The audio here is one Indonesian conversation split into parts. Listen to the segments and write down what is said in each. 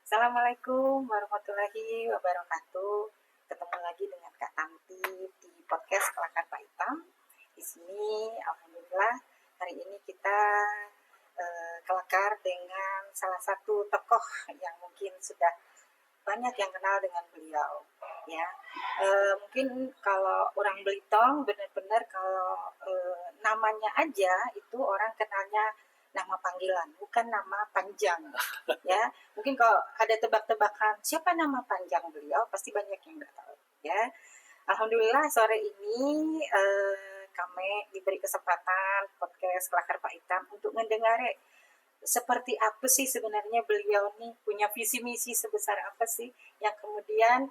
Assalamualaikum warahmatullahi wabarakatuh. Ketemu lagi dengan Kak Tanti di podcast Kelakar Pak Hitam. Di sini, alhamdulillah, hari ini kita kelakar dengan salah satu tokoh yang mungkin sudah banyak yang kenal dengan beliau. Ya, mungkin kalau orang Belitung benar-benar kalau namanya aja itu orang kenalnya nama panggilan, bukan nama panjang. Ya, mungkin kalau ada tebak-tebakan siapa nama panjang beliau, pasti banyak yang nggak tahu. Ya, alhamdulillah sore ini kami diberi kesempatan podcast Kelakar Pak Hitam untuk mendengar seperti apa sih sebenarnya beliau nih, punya visi misi sebesar apa sih yang kemudian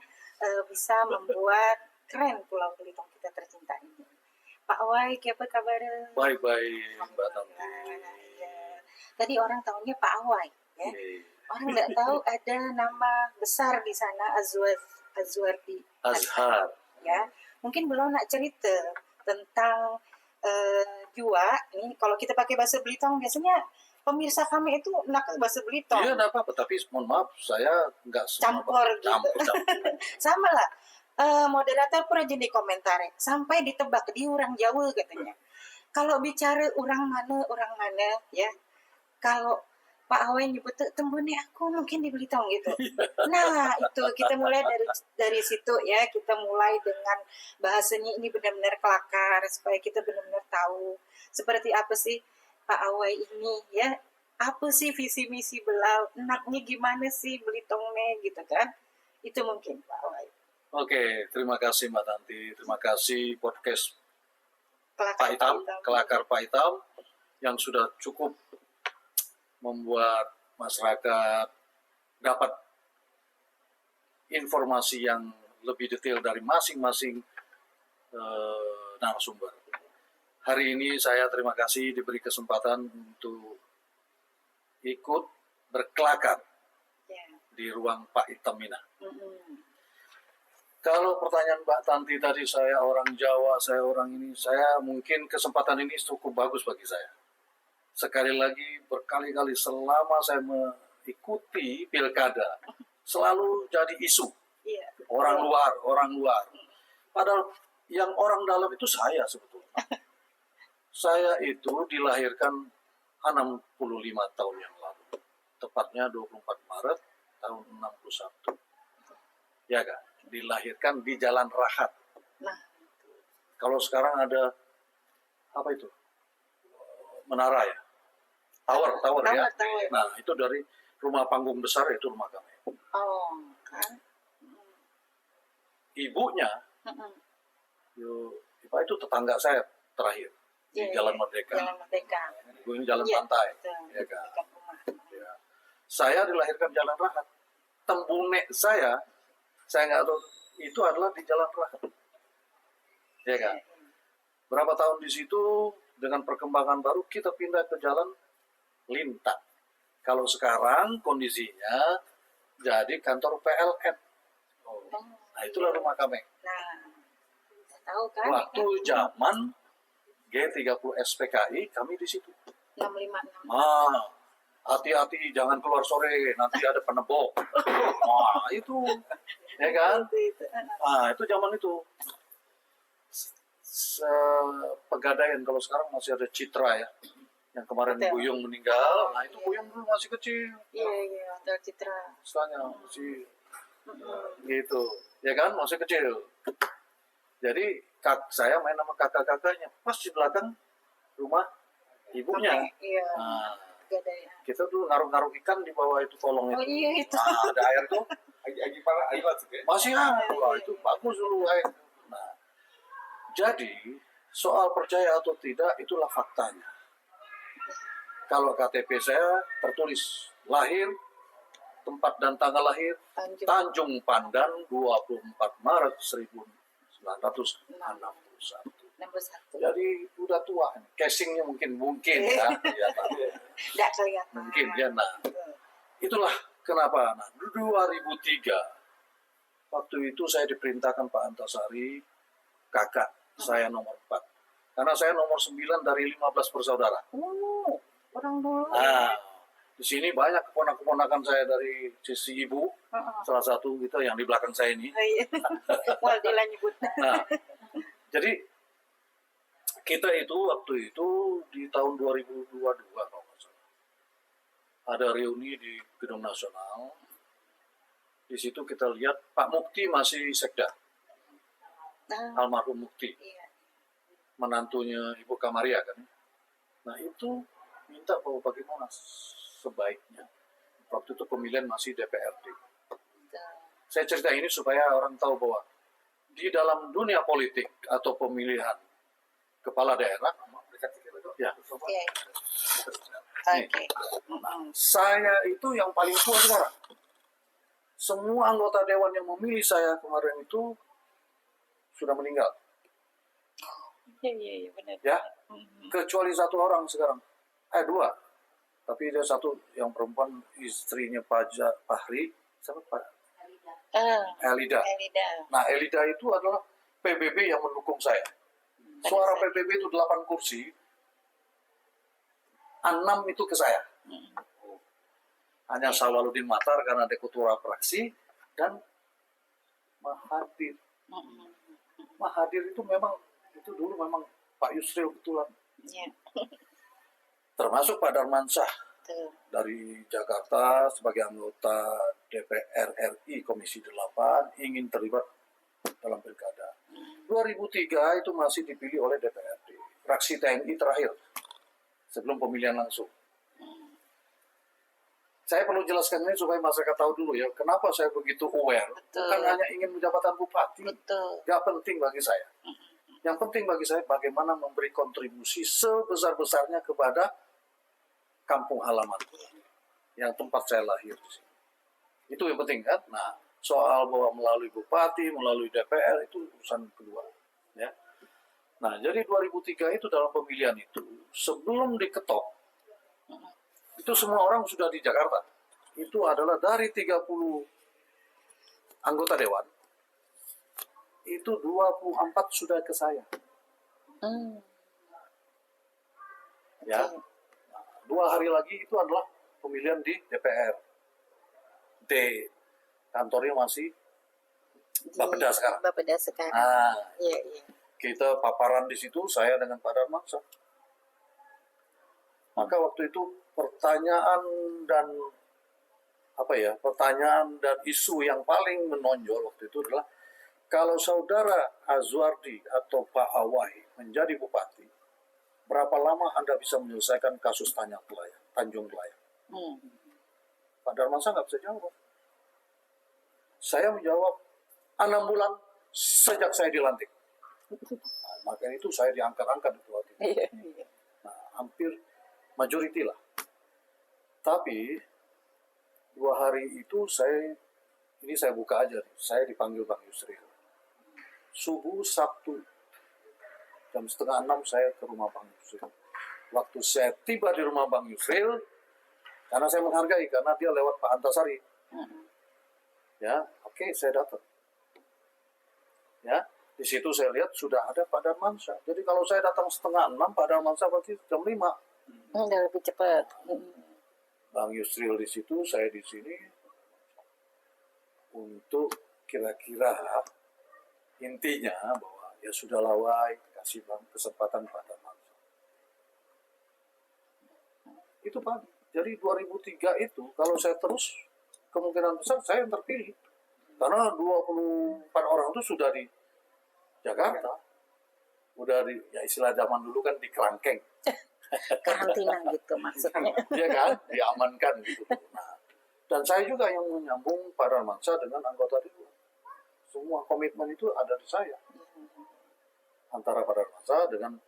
bisa membuat keren Pulau Belitung kita tercinta ini. Pak Wai, apa kabar? Baik-baik, Mbak Tanti. Ya. Tadi orang tahunya Pak Awai, ya. Iya. Orang nggak tahu ada nama besar di sana, Azwardi Azhar. Ya, mungkin belum nak cerita tentang Jua. Ini kalau kita pakai bahasa Belitung biasanya pemirsa kami itu nak bahasa Belitung. Iya, enggak apa-apa, tapi mohon maaf, saya enggak Campur gitu. Campur. Sama lah. Moderator pernah jadi komentar sampai ditebak di orang Jawa katanya. Kalau bicara orang mana ya. Kalau Pak Awen nyebut tembune aku mungkin di Belitung gitu. Nah, itu kita mulai dari situ ya. Kita mulai dengan bahasanya ini benar-benar kelakar supaya kita benar-benar tahu seperti apa sih Pak Awai ini ya. Apa sih visi misi beliau? Enaknya gimana sih Belitungnya gitu kan? Itu mungkin Pak Awai. Oke, terima kasih Mbak Tanti. Terima kasih podcast Kelakar Pak Hitam, Kelakar Pak Hitam, yang sudah cukup membuat masyarakat dapat informasi yang lebih detail dari masing-masing narasumber. Hari ini saya terima kasih diberi kesempatan untuk ikut berkelakar di ruang Pak Hitam ini. Kalau pertanyaan Mbak Tanti tadi, saya orang Jawa, saya orang ini, saya mungkin kesempatan ini cukup bagus bagi saya. Sekali lagi, berkali-kali selama saya mengikuti pilkada, selalu jadi isu. Orang luar. Padahal yang orang dalam itu saya sebetulnya. Saya itu dilahirkan 65 tahun yang lalu. Tepatnya 24 Maret tahun 61. Ya kan? Dilahirkan di Jalan Rahat. Nah, kalau sekarang ada apa itu? Menara ya? Tower ya. Tower. Nah, itu dari rumah panggung besar itu rumah kami. Oh, kan. Ibunya, itu tetangga saya terakhir di Jalan Merdeka. Jalan Merdeka. Ibu ini Jalan Pantai. Ya kan? Ya. Saya dilahirkan Jalan Rahat. Tembune saya nggak tahu, itu adalah di Jalan Rahat. Ya kan? Berapa tahun di situ, dengan perkembangan baru kita pindah ke Jalan Lintang. Kalau sekarang kondisinya jadi kantor PLN. Nah, itulah rumah kami. Nah, tahu kan? Waktu zaman G30 SPKI kami di situ. 656. Hati-hati jangan keluar sore, nanti ada penebok. Wah, itu. Ya kan? Itu zaman itu. Pegadaian, kalau sekarang masih ada Citra ya. Yang kemarin Buyung meninggal, nah itu Buyung dulu masih kecil. Iya, ada Citra. Istilahnya masih gitu. Ya kan, masih kecil. Jadi saya main sama kakak-kakaknya pas di belakang rumah ibunya. Iya. Nah, kita tuh naruh ikan di bawah itu kolong itu. Oh iya itu. Nah, ada air tuh. Masih ada. Itu bagus dulu air. Nah, jadi soal percaya atau tidak itulah faktanya. Kalau KTP saya tertulis lahir, tempat dan tanggal lahir Tanjung Pandan 24 Maret 1961. Jadi udah tua. Casingnya mungkin ya. Tidak kelihatan. Mungkin ya. Nah, itulah kenapa. Nah, 2003 waktu itu saya diperintahkan Pak Antasari, kakak saya nomor 4. Karena saya nomor 9 dari 15 bersaudara. Orang dulu. Nah, Di sini banyak keponakan-keponakan saya dari sisi ibu, salah satu gitu yang di belakang saya ini. Oh, iya. Waldila nyebut. Nah, jadi kita itu waktu itu di tahun 2022 kalau nggak salah. Ada reuni di Gedung Nasional. Di situ kita lihat Pak Mukti masih sekda, almarhum Mukti, Iya. menantunya Ibu Kamaria kan. Nah itu minta bahwa bagaimana sebaiknya. Waktu itu pemilihan masih DPRD. Saya cerita ini supaya orang tahu bahwa di dalam dunia politik atau pemilihan kepala daerah, ya, Oke. nih, saya itu yang paling tua sekarang. Semua anggota dewan yang memilih saya kemarin itu sudah meninggal. Iya, benar. Ya, kecuali satu orang sekarang. Dua. Tapi dia satu yang perempuan, istrinya Pak Fahri, siapa Pak? Elida. Nah, Elida itu adalah PBB yang mendukung saya. Suara PBB itu 8 kursi, 6 itu ke saya. Hanya Sawaluddin Matar karena dia ketua fraksi, dan Mahathir. Mahathir itu memang, itu dulu memang Pak Yusril betulan. Ya. Termasuk Pak Darmansyah dari Jakarta sebagai anggota DPR RI Komisi 8 ingin terlibat dalam pilkada. 2003 itu masih dipilih oleh DPRD, fraksi TNI terakhir sebelum pemilihan langsung. Saya perlu jelaskan ini supaya masyarakat tahu dulu ya, kenapa saya begitu aware. Bukan hanya ingin menjabatan bupati, gak penting bagi saya. Yang penting bagi saya bagaimana memberi kontribusi sebesar-besarnya kepada kampung halaman yang tempat saya lahir di sini. Itu yang penting kan. Nah, soal bahwa melalui bupati, melalui DPR itu urusan kedua. Ya. Nah, jadi 2003 itu dalam pemilihan itu sebelum diketok, itu semua orang sudah di Jakarta. Itu adalah dari 30 anggota dewan, itu 24 sudah ke saya. Ya. 2 hari lagi itu adalah pemilihan di DPR. Kantornya masih Bapeda sekarang. Nah, iya. kita paparan di situ, saya dengan Pak Darmansyah. Maka waktu itu pertanyaan dan isu yang paling menonjol waktu itu adalah kalau saudara Azwardi atau Pak Awai menjadi bupati, berapa lama Anda bisa menyelesaikan kasus Tanjung Pelayan? Pak Darmansyah nggak bisa jawab. Saya menjawab 6 bulan sejak saya dilantik. Nah, maka itu saya diangkat-angkat itu waktu itu. Nah, hampir majority lah. Tapi 2 hari itu saya buka aja, saya dipanggil Bang Yusril. Subuh Sabtu jam 5:30 saya ke rumah Bang Yusril. Waktu saya tiba di rumah Bang Yusril, karena saya menghargai, karena dia lewat Pak Antasari. Ya, oke, saya datang. Ya, di situ saya lihat sudah ada Pak Darmansyah. Jadi kalau saya datang 5:30, Pak Darmansyah berarti jam 5. Udah lebih cepat. Bang Yusril di situ, saya di sini untuk kira-kira intinya bahwa ya sudah lawai, kasih Bang kesempatan Pak Darmansyah. Itu Pak. Jadi 2003 itu kalau saya terus, kemungkinan besar saya yang terpilih. Karena 24 orang itu sudah di Jakarta. Udah ya istilah zaman dulu kan di kerangkeng. Karantina gitu maksudnya. Iya kan? Diamankan gitu. Nah, dan saya juga yang menyambung Pak Darmansyah dengan anggota dewan. Semua komitmen itu ada di saya. Antara Pak Darmansyah dengan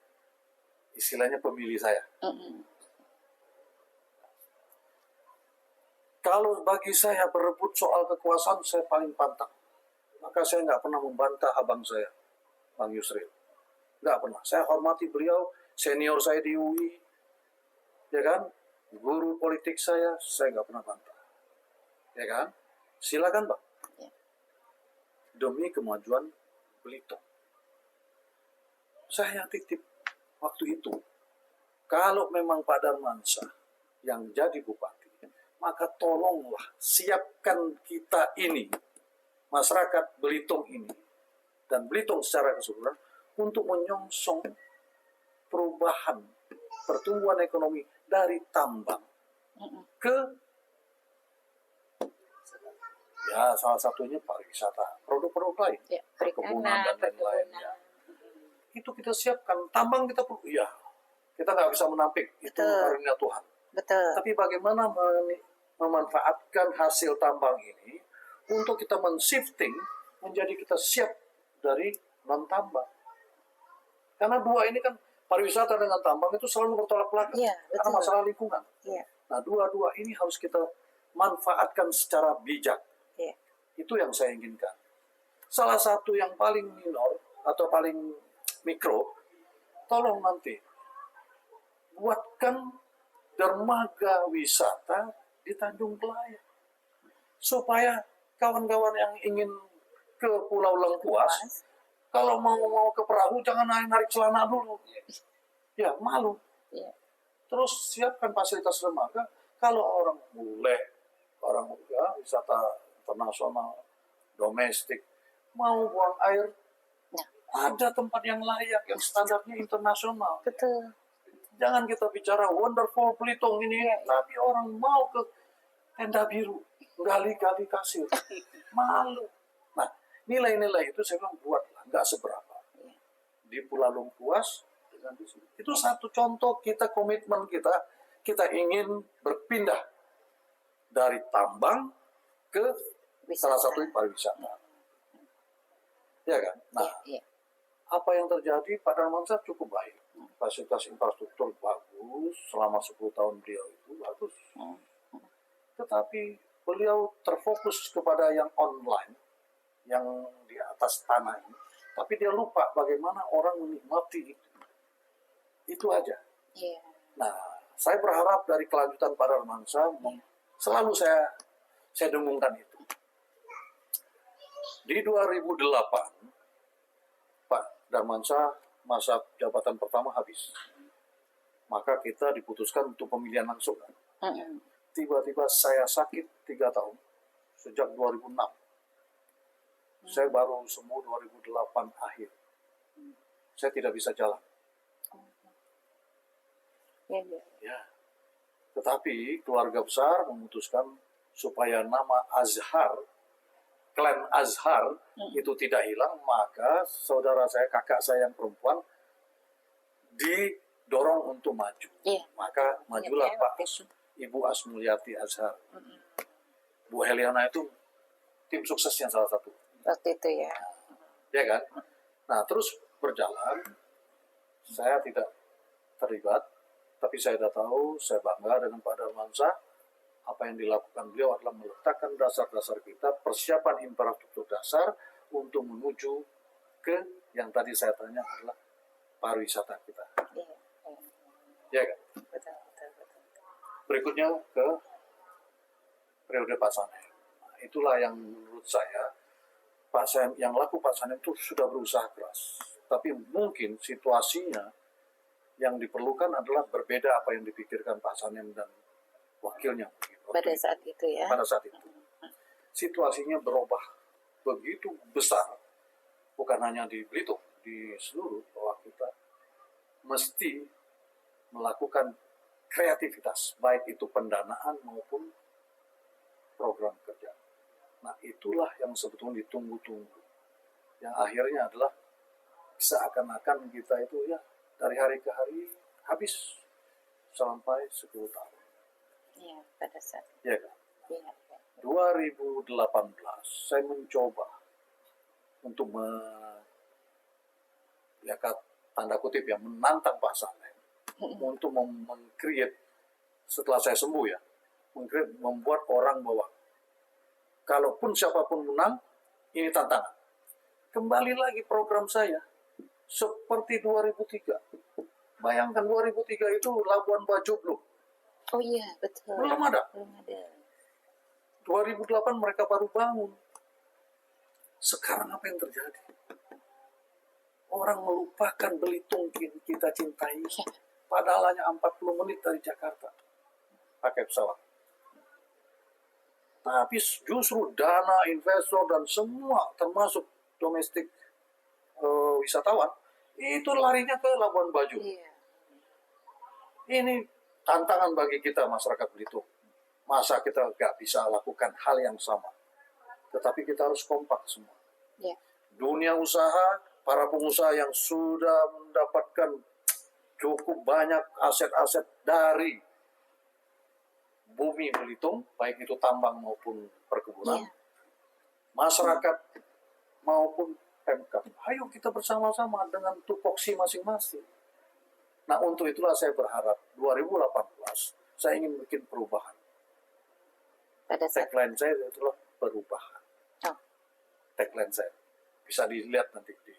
istilahnya pemilih saya. Kalau bagi saya berebut soal kekuasaan, saya paling pantang. Maka saya nggak pernah membantah abang saya, Bang Yusril. Nggak pernah. Saya hormati beliau, senior saya di UI, ya kan? Guru politik saya nggak pernah bantah. Ya kan? Silakan, Pak. Demi kemajuan Belitung. Saya titip waktu itu, kalau memang Pak Darmansyah yang jadi bupati, maka tolonglah siapkan kita ini, masyarakat Belitung ini, dan Belitung secara keseluruhan, untuk menyongsong perubahan pertumbuhan ekonomi dari tambang ke ya salah satunya pariwisata, produk-produk lain, Ya, perkebunan dan lain-lainnya. Itu kita siapkan. Tambang kita perlu, ya kita nggak bisa menampik, itu Betul. karunia Tuhan. Betul. Tapi bagaimana memanfaatkan hasil tambang ini untuk kita men-shifting menjadi kita siap dari non-tambang. Karena dua ini kan, pariwisata dengan tambang itu selalu bertolak belakang. Iya, Karena betul. masalah lingkungan. Iya. Nah, dua-dua ini harus kita manfaatkan secara bijak. Iya. Itu yang saya inginkan. Salah satu yang paling minor atau paling mikro, tolong nanti buatkan dermaga wisata di Tanjung Pelayan. Supaya kawan-kawan yang ingin ke Pulau Lengkuas, kalau mau ke perahu jangan narik celana dulu. Ya, malu. Iya. Terus siapkan fasilitas dermaga. Kalau orang bule, orang ya, wisata internasional, domestik, mau buang air, ada tempat yang layak, yang standarnya internasional. Betul. Jangan kita bicara wonderful Belitung ini, tapi orang mau ke tenda biru, gali-gali kasir, malu. Nah, nilai-nilai itu saya bilang buatlah, nggak seberapa. Di Pulau Lengkuas, dengan di sini. Itu satu contoh kita, komitmen kita ingin berpindah dari tambang ke salah satu pariwisata. Ya kan? Nah, Iya. apa yang terjadi pada Mansa cukup baik. Fasilitas infrastruktur bagus, selama 10 tahun beliau itu bagus. Tetapi beliau terfokus kepada yang online, yang di atas tanah ini. Tapi dia lupa bagaimana orang menikmati itu. Itu aja. Iya. Nah, saya berharap dari kelanjutan Pak Darmansyah, selalu saya dengungkan itu. Di 2008, Pak Darmansyah masa jabatan pertama habis. Maka kita diputuskan untuk pemilihan langsung. Tiba-tiba saya sakit 3 tahun, sejak 2006. Saya baru sembuh 2008 akhir. Saya tidak bisa jalan. Ya. Tetapi keluarga besar memutuskan supaya nama Azhar, klan Azhar itu tidak hilang, maka saudara saya, kakak saya yang perempuan didorong untuk maju. Maka majulah Pak Ibu Asmulyati Azhar. Bu Heliana itu tim suksesnya salah satu. Waktu itu ya. Ya kan? Nah, terus berjalan, saya tidak terlibat, tapi saya sudah tahu, saya bangga dengan Pak Darmansyah. Apa yang dilakukan beliau adalah meletakkan dasar-dasar kita, persiapan infrastruktur dasar untuk menuju ke yang tadi saya tanya adalah pariwisata kita. Ya kan? Betul. Berikutnya ke periode Pak Sanem. Nah, itulah yang menurut saya Pak Sanem, yang laku Pak Sanem itu sudah berusaha keras. Tapi mungkin situasinya yang diperlukan adalah berbeda apa yang dipikirkan Pak Sanem dan wakilnya. Pada saat itu ya. Pada saat itu. Situasinya berubah begitu besar. Bukan hanya di Belitung, di seluruh, bahwa kita mesti melakukan kreativitas, baik itu pendanaan maupun program kerja. Nah, itulah yang sebetulnya ditunggu-tunggu. Yang akhirnya adalah seakan-akan kita itu ya dari hari ke hari habis sampai 10 tahun. Iya, pada saat. Ya kan? Iya. 2018 saya mencoba untuk tanda kutip ya, menantang Pak Sanem untuk meng-create, setelah saya sembuh ya, membuat orang bahwa kalaupun siapapun menang, ini tantangan. Kembali lagi program saya seperti 2003. Bayangkan 2003 itu Labuan Bajo belum. Oh iya, betul. Belum ada. 2008 mereka baru bangun. Sekarang apa yang terjadi? Orang melupakan Belitung kita cintai. Padahal hanya 40 menit dari Jakarta. Pakai pesawat. Tapi justru dana investor dan semua termasuk domestik wisatawan itu larinya ke Labuan Bajo. Iya. Ini tantangan bagi kita masyarakat Belitung. Masa kita nggak bisa lakukan hal yang sama? Tetapi kita harus kompak semua. Iya. Dunia usaha, para pengusaha yang sudah mendapatkan cukup banyak aset-aset dari bumi Belitung, baik itu tambang maupun perkebunan, Iya. masyarakat maupun Pemkab. Ayo kita bersama-sama dengan tupoksi masing-masing. Nah, untuk itulah saya berharap 2018 saya ingin bikin perubahan. Pada saat Tagline saya itulah perubahan. Oh. Tagline saya bisa dilihat nanti di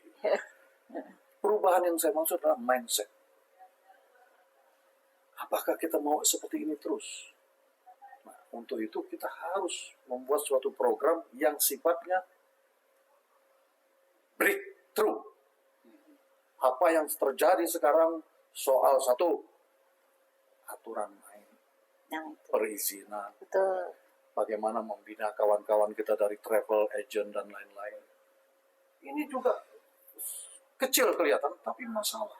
perubahan yang saya maksud adalah mindset. Apakah kita mau seperti ini terus? Nah, untuk itu kita harus membuat suatu program yang sifatnya breakthrough. Apa yang terjadi sekarang soal satu, aturan main, yang itu. perizinan, Betul. bagaimana membina kawan-kawan kita dari travel agent dan lain-lain. Ini juga kecil kelihatan, tapi masalah.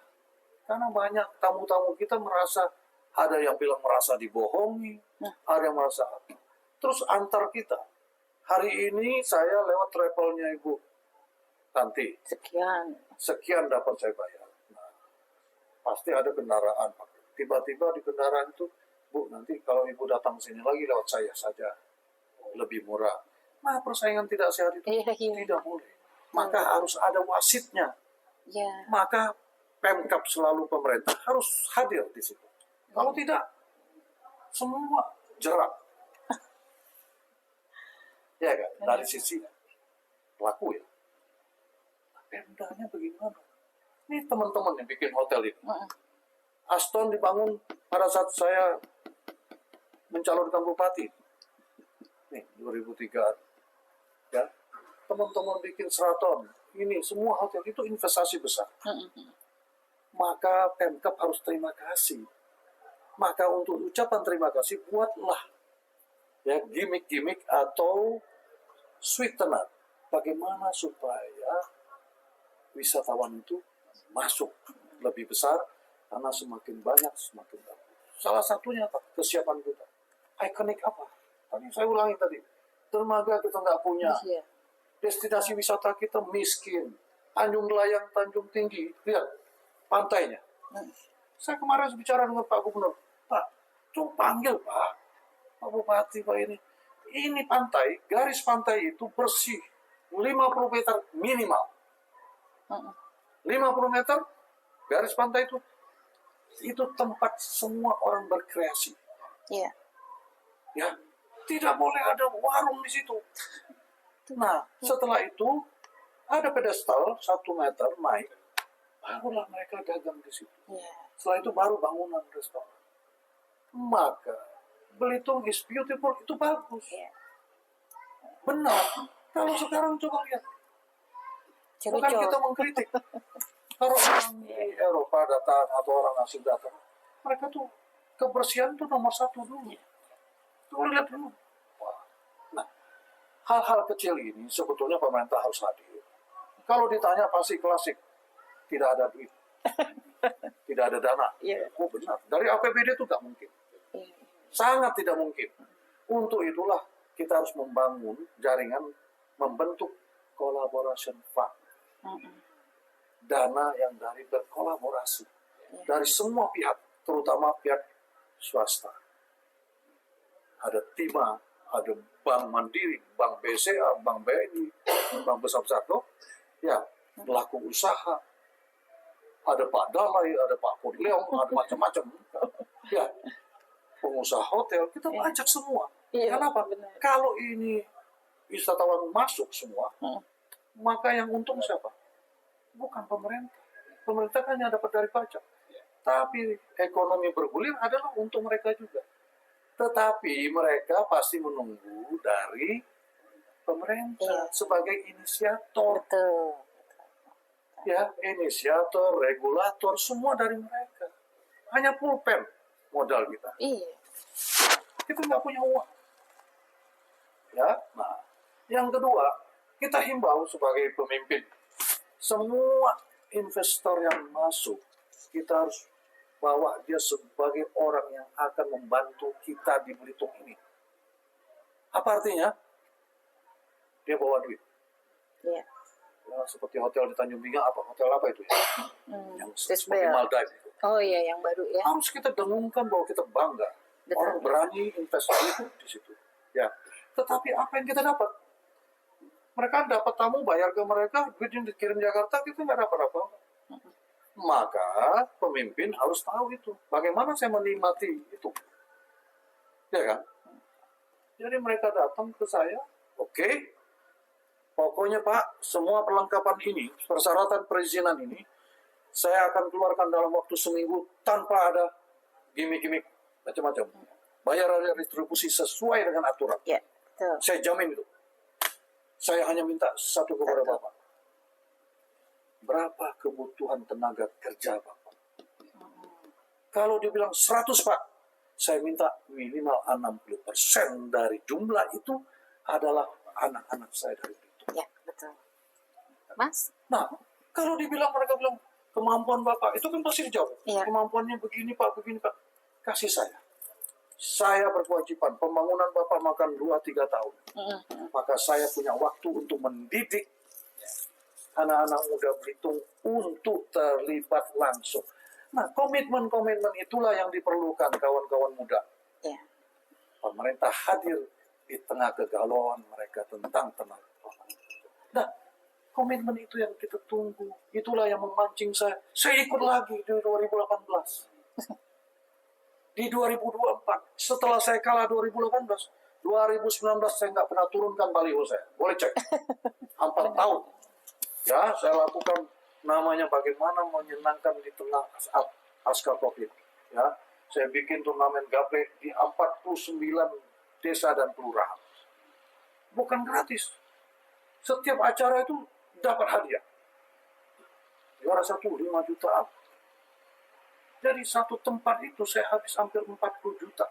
Karena banyak tamu-tamu kita merasa, ada yang bilang merasa dibohongi, ada yang merasa apa. Terus antar kita. Hari ini saya lewat travelnya Ibu Tanti, sekian dapat saya bayar. Nah, pasti ada kendaraan. Tiba-tiba di kendaraan itu, Bu, nanti kalau Ibu datang sini lagi lewat saya saja, lebih murah. Nah, persaingan tidak sehat itu tidak boleh. Maka harus ada wasitnya. Iya. Maka Pemkab selalu pemerintah harus hadir di situ. Kalau tidak, semua jerak. Ya kan? Dari sisi pelaku ya. Pemdanya bagaimana? Ini teman-teman yang bikin hotel ini. Aston dibangun pada saat saya mencalonkan bupati. Nih, 2003. Ya. Teman-teman bikin Sheraton. Ini semua hotel itu investasi besar. Maka Pemkab harus terima kasih. Maka untuk ucapan terima kasih, buatlah ya gimmick-gimmick atau sweetener. Bagaimana supaya wisatawan itu masuk lebih besar, karena semakin banyak semakin bagus. Salah satunya apa? Kesiapan kita. Ikonik apa? Tadi saya ulangi tadi. Dermaga kita nggak punya. Iya. Destinasi wisata kita miskin. Tanjung Layang, Tanjung Tinggi. Lihat pantainya. Saya kemarin bicara dengan Pak Gubernur. Pak, coba panggil Pak. Pak Bupati, Pak ini. Ini pantai, garis pantai itu bersih. 50 meter minimal. 50 meter garis pantai itu tempat semua orang berkreasi. Iya. Ya, tidak boleh ada warung di situ. Nah, setelah itu ada pedestal 1 meter naik, barulah mereka dagang di situ. Iya. Setelah itu baru bangunan restoran. Maka Belitung is beautiful itu bagus. Iya. Benar. Kalau sekarang coba lihat. Bukan Cerucuk. kita mengkritik. Kalau orang Eropa datang atau orang asing datang, mereka tuh kebersihan tuh nomor 1 dulu. Tuh lihat dulu. Wah. Nah, hal-hal kecil ini sebetulnya pemerintah harus hadir. Kalau ditanya pasti klasik, tidak ada duit, tidak ada dana. Iya. Oh benar. Dari APBD itu nggak mungkin. Iya. Sangat tidak mungkin. Untuk itulah kita harus membangun jaringan, membentuk collaboration fund. Dana yang dari berkolaborasi dari semua pihak, terutama pihak swasta. Ada Timah, ada Bank Mandiri, Bank BCA, Bank BNI, Bank besar-besar tuh, ya pelaku usaha. Ada Pak Dalai, ada Pak Purleong, ada macam-macam. Ya, pengusaha hotel kita ajak semua. Iya. Kenapa? Benar. Kalau ini wisatawan masuk semua, maka yang untung siapa? Bukan pemerintah. Pemerintah kan yang dapat dari pajak. Tapi ekonomi bergulir adalah untung mereka juga. Tetapi mereka pasti menunggu dari pemerintah sebagai inisiator. Betul. Ya, inisiator, regulator, semua dari mereka. Hanya pulpen modal kita. Iya. Kita nggak punya uang. Ya, nah, yang kedua, kita himbau sebagai pemimpin, semua investor yang masuk, kita harus bawa dia sebagai orang yang akan membantu kita di Belitung ini. Apa artinya? Dia bawa duit. Iya. Ya, seperti hotel di Tanjung Binga, hotel apa itu ya? Yang seperti Tisbel. Maldives itu. Oh iya, yang baru ya. Harus kita dengungkan bahwa kita bangga. Betul. Orang berani investasi di situ. Ya. Tetapi apa yang kita dapat? Mereka dapat tamu, bayar ke mereka, duit yang dikirim Jakarta, kita nggak dapat apa. Maka pemimpin harus tahu itu. Bagaimana saya menikmati itu. Ya kan? Jadi mereka datang ke saya, oke, pokoknya Pak, semua perlengkapan ini, persyaratan perizinan ini, saya akan keluarkan dalam waktu seminggu tanpa ada gimmick-gimmick macam-macam. Bayar distribusi sesuai dengan aturan. Ya, betul. Saya jamin itu. Saya hanya minta satu kepada Bapak. Berapa kebutuhan tenaga kerja Bapak? Kalau dibilang 100 Pak, saya minta minimal 60% dari jumlah itu adalah anak-anak saya dari itu. Ya, betul. Mas? Nah, kalau mereka bilang kemampuan Bapak, itu kan pasti dijawab. Iya. Kemampuannya begini Pak, begini Pak. Kasih saya. Saya berkewajiban, pembangunan Bapak makan 2-3 tahun. Maka saya punya waktu untuk mendidik anak-anak muda Belitung untuk terlibat langsung. Nah, komitmen-komitmen itulah yang diperlukan kawan-kawan muda. Ya. Pemerintah hadir di tengah kegalauan mereka tentang tenaga. Nah, komitmen itu yang kita tunggu. Itulah yang memancing saya. Saya ikut lagi di 2018. Di 2024, setelah saya kalah 2018, 2019 saya nggak pernah turunkan baliho saya. Boleh cek. 4 tahun. Ya, saya lakukan namanya bagaimana menyenangkan di tengah pasca COVID. Ya, saya bikin turnamen gaple di 49 desa dan kelurahan. Bukan gratis. Setiap acara itu dapat hadiah. Juara 1 5 juta. Dari satu tempat itu saya habis hampir 40 juta.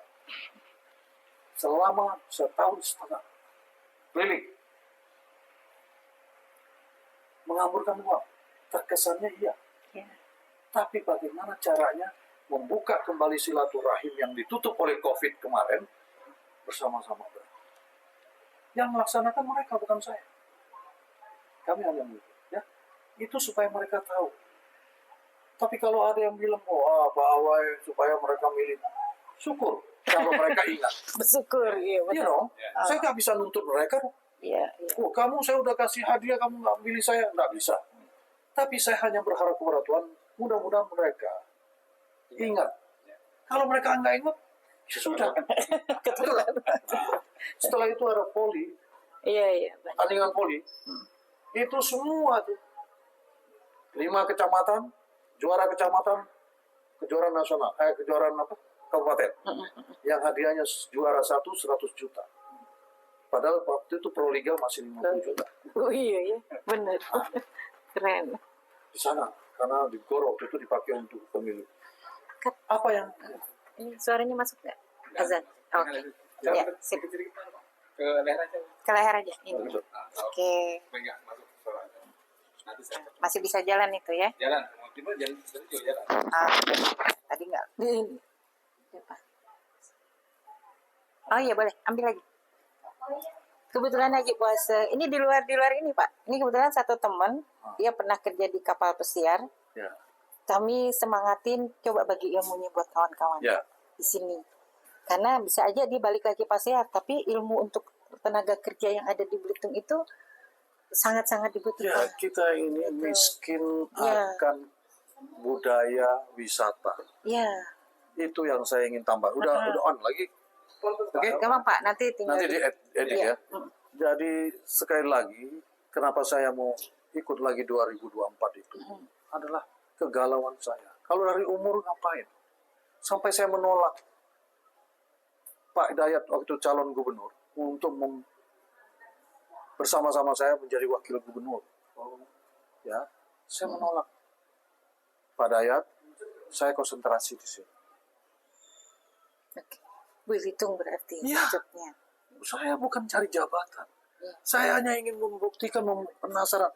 Selama 1,5 tahun. Keliling. Mengamburkan uang. Terkesannya iya. Ya. Tapi bagaimana caranya membuka kembali silaturahim yang ditutup oleh COVID kemarin bersama-sama. Yang melaksanakan mereka, bukan saya. Kami hanya mengikut. Ya. Itu supaya mereka tahu. Tapi kalau ada yang bilang, Pak Awai supaya mereka milih, syukur kalau mereka ingat. Bersyukur, iya betul. You know, saya nggak bisa nuntut mereka. Iya. Kamu saya udah kasih hadiah, kamu nggak pilih saya, nggak bisa. Tapi saya hanya berharap kepada Tuhan, mudah-mudahan mereka ingat. Kalau mereka nggak ingat, ya sudah. Betul. Setelah itu ada voli, Iya. tandingan voli, itu semua tuh 5 kecamatan, juara kecamatan, kejuaraan nasional, kejuaraan kabupaten. Yang hadiahnya juara 1 100 juta. Padahal waktu itu Proliga masih 50 juta. Oh iya, benar. Keren. Di sana, karena di GOR waktu itu dipakai untuk pemilu. Apa yang... Ini suaranya masuk nggak? Azan. Oke. Ya, sip. Ke leher aja. Ke leher aja. Ini. Gitu. Oke. Enggak masuk suaranya. Nanti saya Masih bisa jalan itu ya? jalan. Mau tiba jalan juga jalan. Tadi nggak. Oh iya boleh, ambil lagi. Kebetulan lagi puasa. Ini di luar ini Pak. Ini kebetulan satu teman, dia pernah kerja di kapal pesiar. Ya. Kami semangatin coba bagi ilmunya buat kawan-kawan Ya. di sini. Karena bisa aja dia balik lagi pesiar, tapi ilmu untuk tenaga kerja yang ada di Belitung itu sangat-sangat Ya, dibutuhkan. kita ini miskin Ya. akan budaya wisata. Iya. Itu yang saya ingin tambah. Udah on lagi. Oke. Gampang Pak, nanti tinggal Nanti di edit Iya. ya. Jadi sekali lagi, kenapa saya mau ikut lagi 2024 itu adalah kegalauan saya. Kalau dari umur ngapain? Sampai saya menolak Pak Hidayat waktu calon gubernur untuk bersama-sama saya menjadi wakil gubernur. Ya, saya menolak. Pak Hidayat, saya konsentrasi di sini. Oke. Belitung berarti Iya. jobnya. Saya bukan cari jabatan. Ya. Saya hanya ingin membuktikan, penasaran.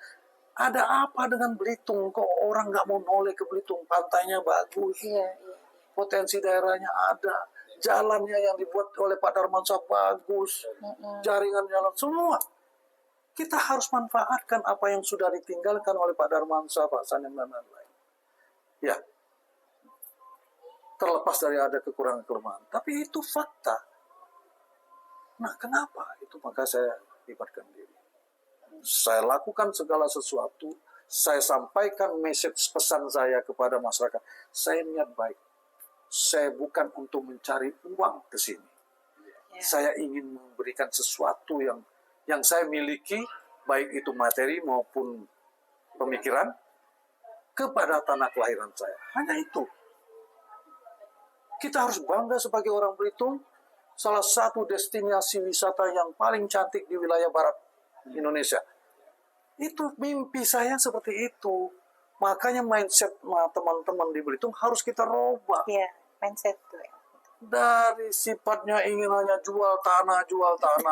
Ada apa dengan Belitung? Kok orang nggak mau noleh ke Belitung? Pantainya bagus, Iya, iya. potensi daerahnya ada, jalannya yang dibuat oleh Pak Darmansyah bagus, jaringan jalan semua. Kita harus manfaatkan apa yang sudah ditinggalkan oleh Pak Darmansyah, Pak Sanem dan lain-lain. Ya, terlepas dari ada kekurangan kelemahan, tapi itu fakta. Nah, kenapa? Itu maka saya libatkan diri. Saya lakukan segala sesuatu, saya sampaikan message pesan saya kepada masyarakat. Saya niat baik. Saya bukan untuk mencari uang ke sini. Ya. Saya ingin memberikan sesuatu yang saya miliki, baik itu materi maupun pemikiran, kepada tanah kelahiran saya. Hanya itu. Kita harus bangga sebagai orang Belitung, salah satu destinasi wisata yang paling cantik di wilayah barat Indonesia. Itu mimpi saya seperti itu. Makanya mindset teman-teman di Belitung harus kita robah. Iya, mindset tuh. Dari sifatnya ingin hanya jual tanah,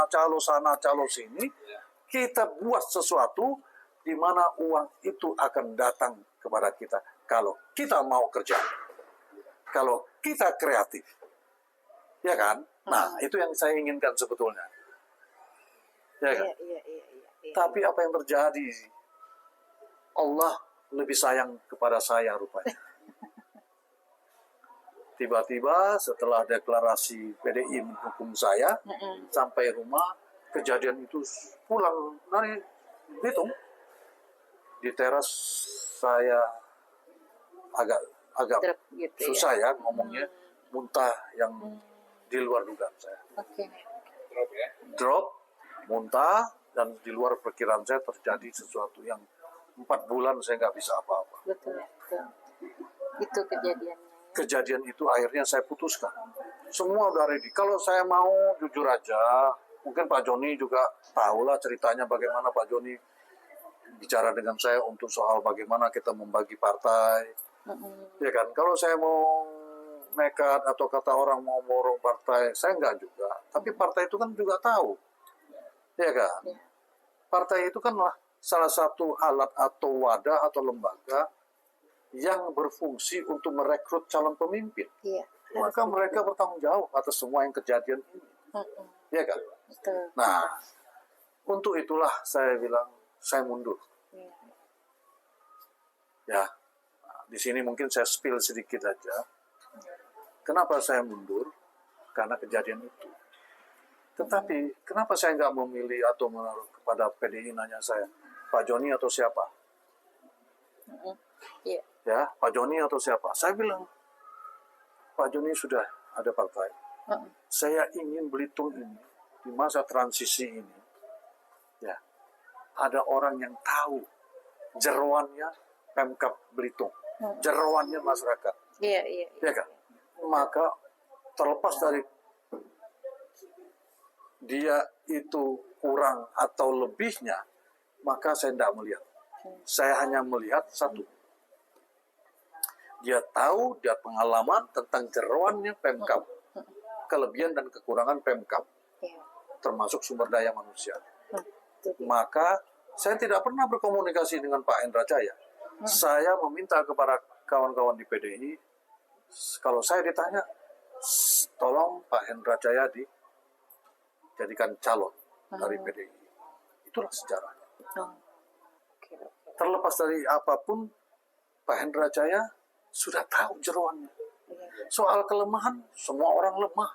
calo sana, calo sini, kita buat sesuatu di mana uang itu akan datang kepada kita kalau kita mau kerja. Kalau kita kreatif. Ya kan? Nah, itu yang saya inginkan sebetulnya. Ya kan? Iya. Tapi apa yang terjadi? Allah lebih sayang kepada saya rupanya. Tiba-tiba setelah deklarasi PDI mendukung saya, sampai rumah, kejadian itu pulang dari Belitung. Di teras saya agak Drop gitu susah ya ngomongnya, muntah yang di luar dugaan saya. Oke. Drop ya. Drop, muntah, dan di luar perkiraan saya terjadi sesuatu yang 4 bulan saya nggak bisa apa-apa. Betul. Itu kejadiannya. Kejadian itu akhirnya saya putuskan. Semua udah ready. Kalau saya mau jujur aja, mungkin Pak Joni juga tahulah ceritanya bagaimana Pak Joni bicara dengan saya untuk soal bagaimana kita membagi partai. Ya kan, kalau saya mau nekat atau kata orang mau borong partai, saya enggak juga. Tapi partai itu kan juga tahu. Ya kan? Ya. Partai itu kan salah satu alat atau wadah atau lembaga yang berfungsi untuk merekrut calon pemimpin. Iya. Maka mereka bertanggung jawab atas semua yang kejadian ini. Ya kan? Betul. Nah, untuk itulah saya bilang, saya mundur. Iya. Ya, nah, di sini mungkin saya spill sedikit aja. Kenapa saya mundur? Karena kejadian itu. Tetapi, kenapa saya nggak memilih atau menaruh kepada PDI nanya saya, Pak Joni atau siapa? Iya. Ya, Pak Joni atau siapa? Saya bilang, Pak Joni sudah ada partai. Saya ingin Belitung ini, di masa transisi ini, ya, ada orang yang tahu jeroannya Pemkab Belitung, jeroannya masyarakat. Iya. Ya kan? Maka terlepas dari dia itu kurang atau lebihnya, maka saya tidak melihat. Saya hanya melihat satu. Dia tahu, dia pengalaman tentang jeroannya Pemkab, kelebihan dan kekurangan Pemkab, Iya. termasuk sumber daya manusia. Itu dia. Maka saya tidak pernah berkomunikasi dengan Pak Hendra Jaya. Saya meminta kepada kawan-kawan di PDI, kalau saya ditanya, tolong Pak Hendra Jaya dijadikan calon dari PDI. Itulah sejarahnya. Oke. Terlepas dari apapun, Pak Hendra Jaya sudah tahu jeroannya. Iya. Soal kelemahan, semua orang lemah.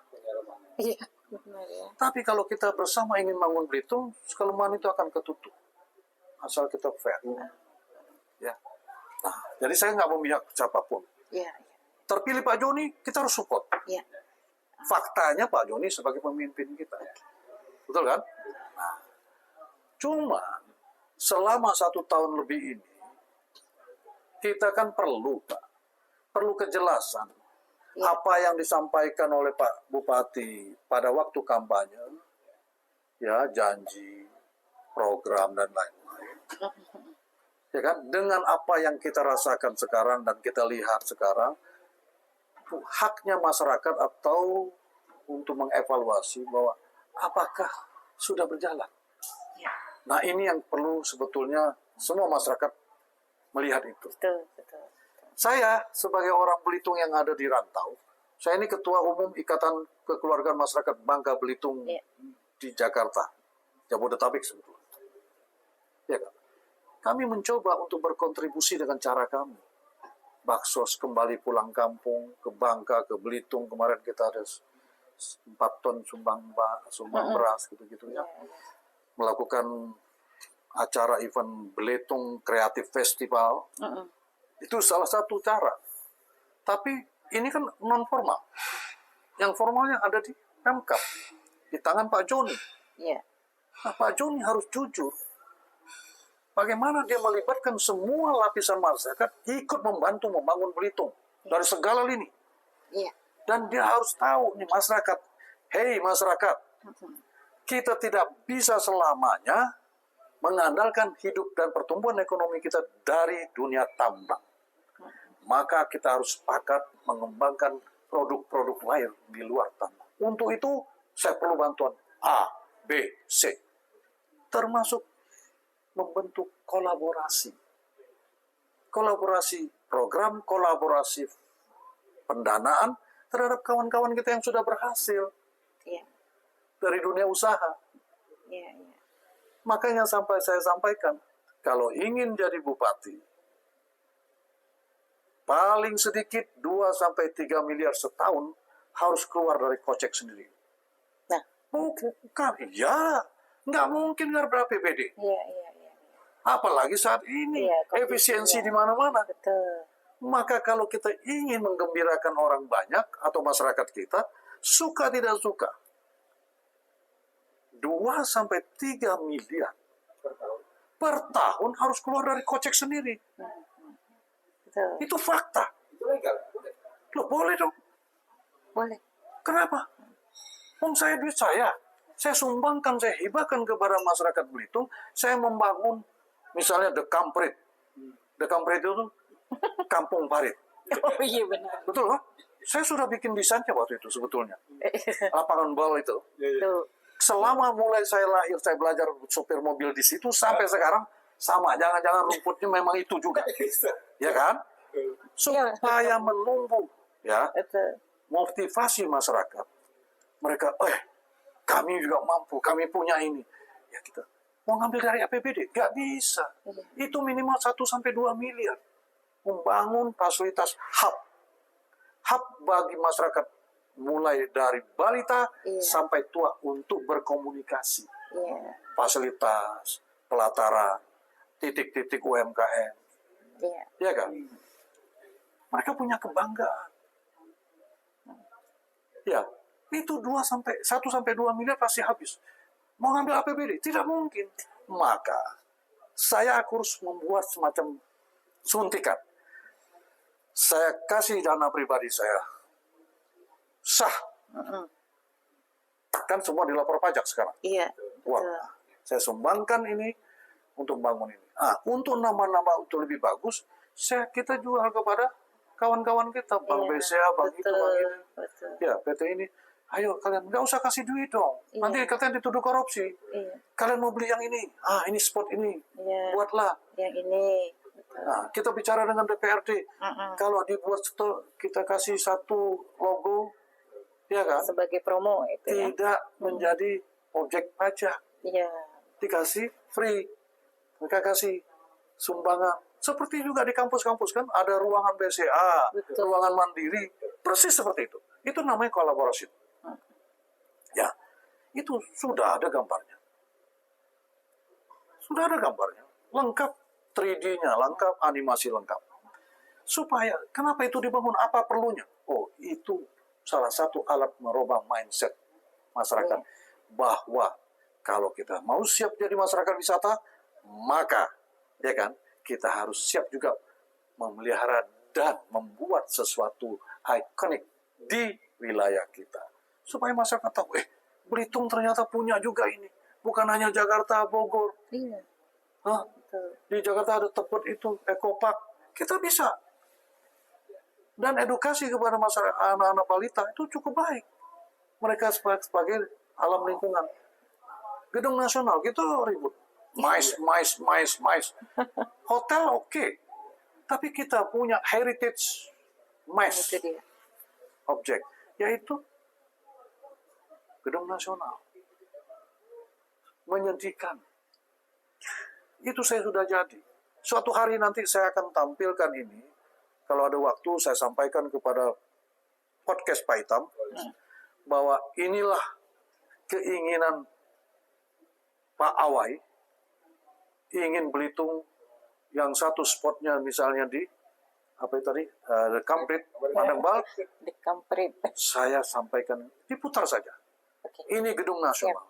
Iya. Benar ya. Tapi kalau kita bersama ingin bangun Belitung, kelemahan itu akan ketutup. Asal kita fair. Ya. Nah, jadi saya nggak memihak siapapun. Iya. Terpilih Pak Joni, kita harus support. Iya. Faktanya Pak Joni sebagai pemimpin kita. Betul kan? Nah, cuma selama 1 tahun lebih ini, kita kan perlu kejelasan. Ya. Apa yang disampaikan oleh Pak Bupati pada waktu kampanye, ya janji, program dan lain-lain. Ya kan? Dengan apa yang kita rasakan sekarang dan kita lihat sekarang, haknya masyarakat atau untuk mengevaluasi bahwa apakah sudah berjalan? Ya. Nah, ini yang perlu sebetulnya semua masyarakat melihat itu. Betul, betul. Saya sebagai orang Belitung yang ada di rantau, saya ini Ketua Umum Ikatan Kekeluargaan Masyarakat Bangka Belitung Ya. di Jakarta, Jabodetabek sebetulnya. Ya kan? Kami mencoba untuk berkontribusi dengan cara kami. Baksos kembali pulang kampung, ke Bangka, ke Belitung, kemarin kita ada 4 ton sumbang beras gitu-gitu ya. Melakukan acara event Belitung Creative Festival. Itu salah satu cara. Tapi ini kan non formal. Yang formalnya ada di Pemkab, di tangan Pak Joni. Ya. Nah, Pak Joni harus jujur. Bagaimana dia melibatkan semua lapisan masyarakat ikut membantu membangun Belitung dari segala lini. Iya. Dan dia harus tahu nih masyarakat, hei masyarakat, kita tidak bisa selamanya mengandalkan hidup dan pertumbuhan ekonomi kita dari dunia tambang. Maka kita harus sepakat mengembangkan produk-produk lain di luar tambang. Untuk itu saya perlu bantuan A, B, C. Termasuk membentuk kolaborasi. Kolaborasi program, kolaborasi pendanaan terhadap kawan-kawan kita yang sudah berhasil Iya. dari dunia usaha. Iya, iya. Makanya sampai saya sampaikan, kalau ingin jadi bupati, paling sedikit 2-3 miliar setahun harus keluar dari kocek sendiri. Nah, Bukan, ya, nggak mungkin nggak ber-APBD. iya, iya, iya. Apalagi saat ini, Iya, kondisi, efisiensi iya. di mana-mana. Betul. Maka kalau kita ingin menggembirakan orang banyak atau masyarakat kita, suka tidak suka, 2-3 miliar per tahun harus keluar dari kocek sendiri. Betul. Itu fakta. Itu legal. Boleh. Loh, boleh dong. Boleh. Kenapa? Saya duit saya sumbangkan, saya hibahkan kepada masyarakat Belitung, saya membangun misalnya The Kamprit. The Kamprit itu kampung parit. Oh iya benar. Betul kan? Saya sudah bikin desainnya waktu itu sebetulnya. Lapangan bola itu. Tuh. Selama mulai saya lahir, saya belajar sopir mobil di situ, sampai sekarang sama. Jangan-jangan rumputnya memang itu juga. Ya kan? Supaya menumbuh ya, Betul. motivasi masyarakat. Mereka, kami juga mampu, kami punya ini. Ya kita mau ngambil dari APBD? Nggak bisa. Itu minimal 1-2 miliar. Membangun fasilitas hub. Hub bagi masyarakat mulai dari balita sampai tua untuk berkomunikasi. Iya. Fasilitas, pelataran, titik-titik UMKM. Iya. Ya kan? Mereka punya kebanggaan. Ya, itu 1-2 miliar pasti habis. Mau ngambil APBD? Tidak mungkin. Maka, saya harus membuat semacam suntikan. Saya kasih dana pribadi saya. Sah. Kan semua dilapor pajak sekarang. Iya. Wah, Betul. saya sumbangkan ini untuk bangun ini. Untuk nama-nama itu lebih bagus, kita jual kepada kawan-kawan kita, Bank BCA, Bank itu, Bank ini. Betul. Ya, PT ini. Ayo kalian, nggak usah kasih duit dong. Nanti kalian dituduh korupsi. Iya. Kalian mau beli yang ini. Ini spot ini. Iya. Buatlah. Yang ini. Betul. Nah, kita bicara dengan DPRD. Kalau dibuat kita kasih satu logo, ya kan? Sebagai promo itu ya. Tidak menjadi objek pajak. Iya. Dikasih free. Mereka kasih sumbangan. Seperti juga di kampus-kampus kan, ada ruangan BCA, ruangan mandiri. Persis seperti itu. Itu namanya kolaborasi. Ya, itu sudah ada gambarnya. Sudah ada gambarnya. Lengkap 3D-nya, lengkap animasi lengkap. Supaya, kenapa itu dibangun? Apa perlunya? Itu salah satu alat merubah mindset masyarakat. Bahwa kalau kita mau siap jadi masyarakat wisata, maka ya kan, kita harus siap juga memelihara dan membuat sesuatu ikonik di wilayah kita. Supaya masyarakat tahu, Belitung ternyata punya juga ini. Bukan hanya Jakarta, Bogor. Iya. Di Jakarta ada tempat itu, Ekopark. Kita bisa. Dan edukasi kepada masyarakat, anak-anak balita itu cukup baik. Mereka sebagai alam lingkungan. Gedung Nasional kita ribut. Mais. Hotel oke. Tapi kita punya heritage mais Itu dia. objek, yaitu Gedung Nasional. Menyedihkan. Itu saya sudah jadi. Suatu hari nanti saya akan tampilkan ini. Kalau ada waktu saya sampaikan kepada podcast Pak Itam bahwa inilah keinginan Pak Awai, ingin Belitung yang satu spotnya misalnya di apa itu tadi, Kamprit, Padang Bal, Di Kamprit. saya sampaikan diputar saja. Oke. Ini Gedung Nasional,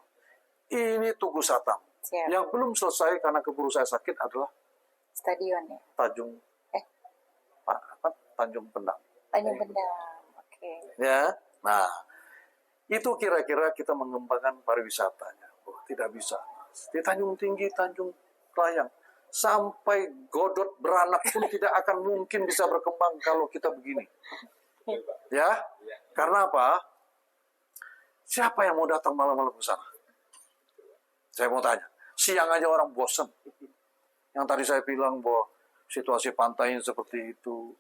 ini Tugu Satam. Siap. Yang belum selesai karena keburu saya sakit adalah Stadion ya. Tanjung Tanjung Pendang. Tanjung Bendang. Oke. Ya, nah itu kira-kira kita mengembangkan pariwisatanya. Oh, tidak bisa. Di Tanjung Tinggi, Tanjung Layang, sampai Godot beranak pun tidak akan mungkin bisa berkembang kalau kita begini. Ya, karena apa? Siapa yang mau datang malam-malam ke sana? Saya mau tanya. Siang aja orang bosan. Yang tadi saya bilang bahwa situasi pantainya seperti itu.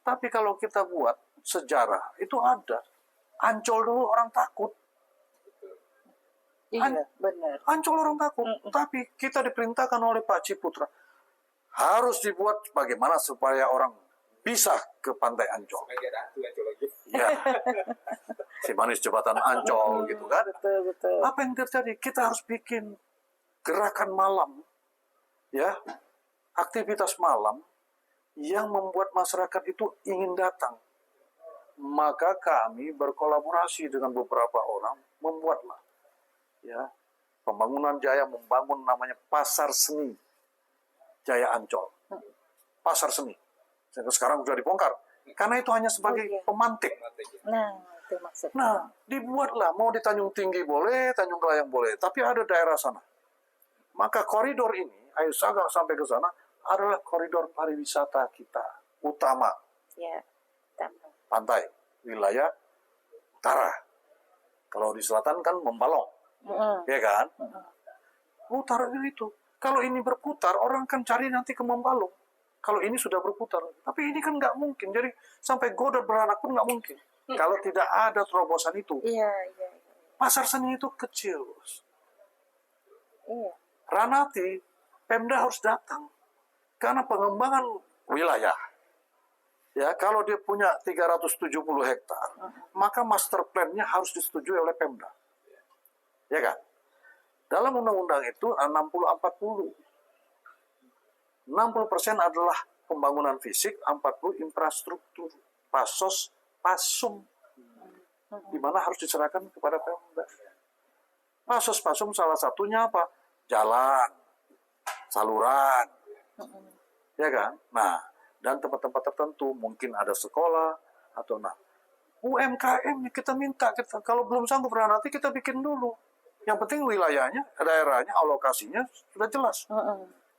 Tapi kalau kita buat sejarah, itu ada. Ancol dulu orang takut. Iya, benar. Ancol orang takut. Tapi kita diperintahkan oleh Pak Ciputra. Harus dibuat bagaimana supaya orang bisa ke pantai Ancol. Supaya ada hantu Ancol lagi. Ya. Si manis jembatan Ancol gitu kan. Betul. Apa yang terjadi? Kita harus bikin gerakan malam. Ya. Aktivitas malam yang membuat masyarakat itu ingin datang. Maka kami berkolaborasi dengan beberapa orang membuatlah ya pembangunan Jaya membangun namanya Pasar Seni Jaya Ancol. Pasar Seni. Sekarang sudah dibongkar karena itu hanya sebagai pemantik. Nah, itu maksudnya. Nah, dibuatlah mau di Tanjung Tinggi boleh, Tanjung Kelayang boleh, tapi ada daerah sana. Maka koridor ini, ayo sampai ke sana adalah koridor pariwisata kita utama. Ya, tambah. Pantai, wilayah utara. Kalau di selatan kan Membalong, ya kan? Utara itu. Kalau ini berputar, orang kan cari nanti ke Membalong. Kalau ini sudah berputar, tapi ini kan nggak mungkin. Jadi sampai Godot beranak pun nggak mungkin. Kalau tidak ada terobosan itu, Iya. pasar seni itu kecil. Iya. Ranati, Pemda harus datang. Karena pengembangan wilayah, ya kalau dia punya 370 hektar, maka master plan-nya harus disetujui oleh Pemda. Ya kan? Dalam undang-undang itu 60-40. 60% adalah pembangunan fisik, 40 infrastruktur, pasos, pasum, di mana harus diserahkan kepada Pemda. Pasos, pasum salah satunya apa? Jalan, saluran, ya kan? Nah, dan tempat-tempat tertentu mungkin ada sekolah atau UMKM kita minta, kalau belum sanggup nanti kita bikin dulu. Yang penting wilayahnya, daerahnya, alokasinya sudah jelas.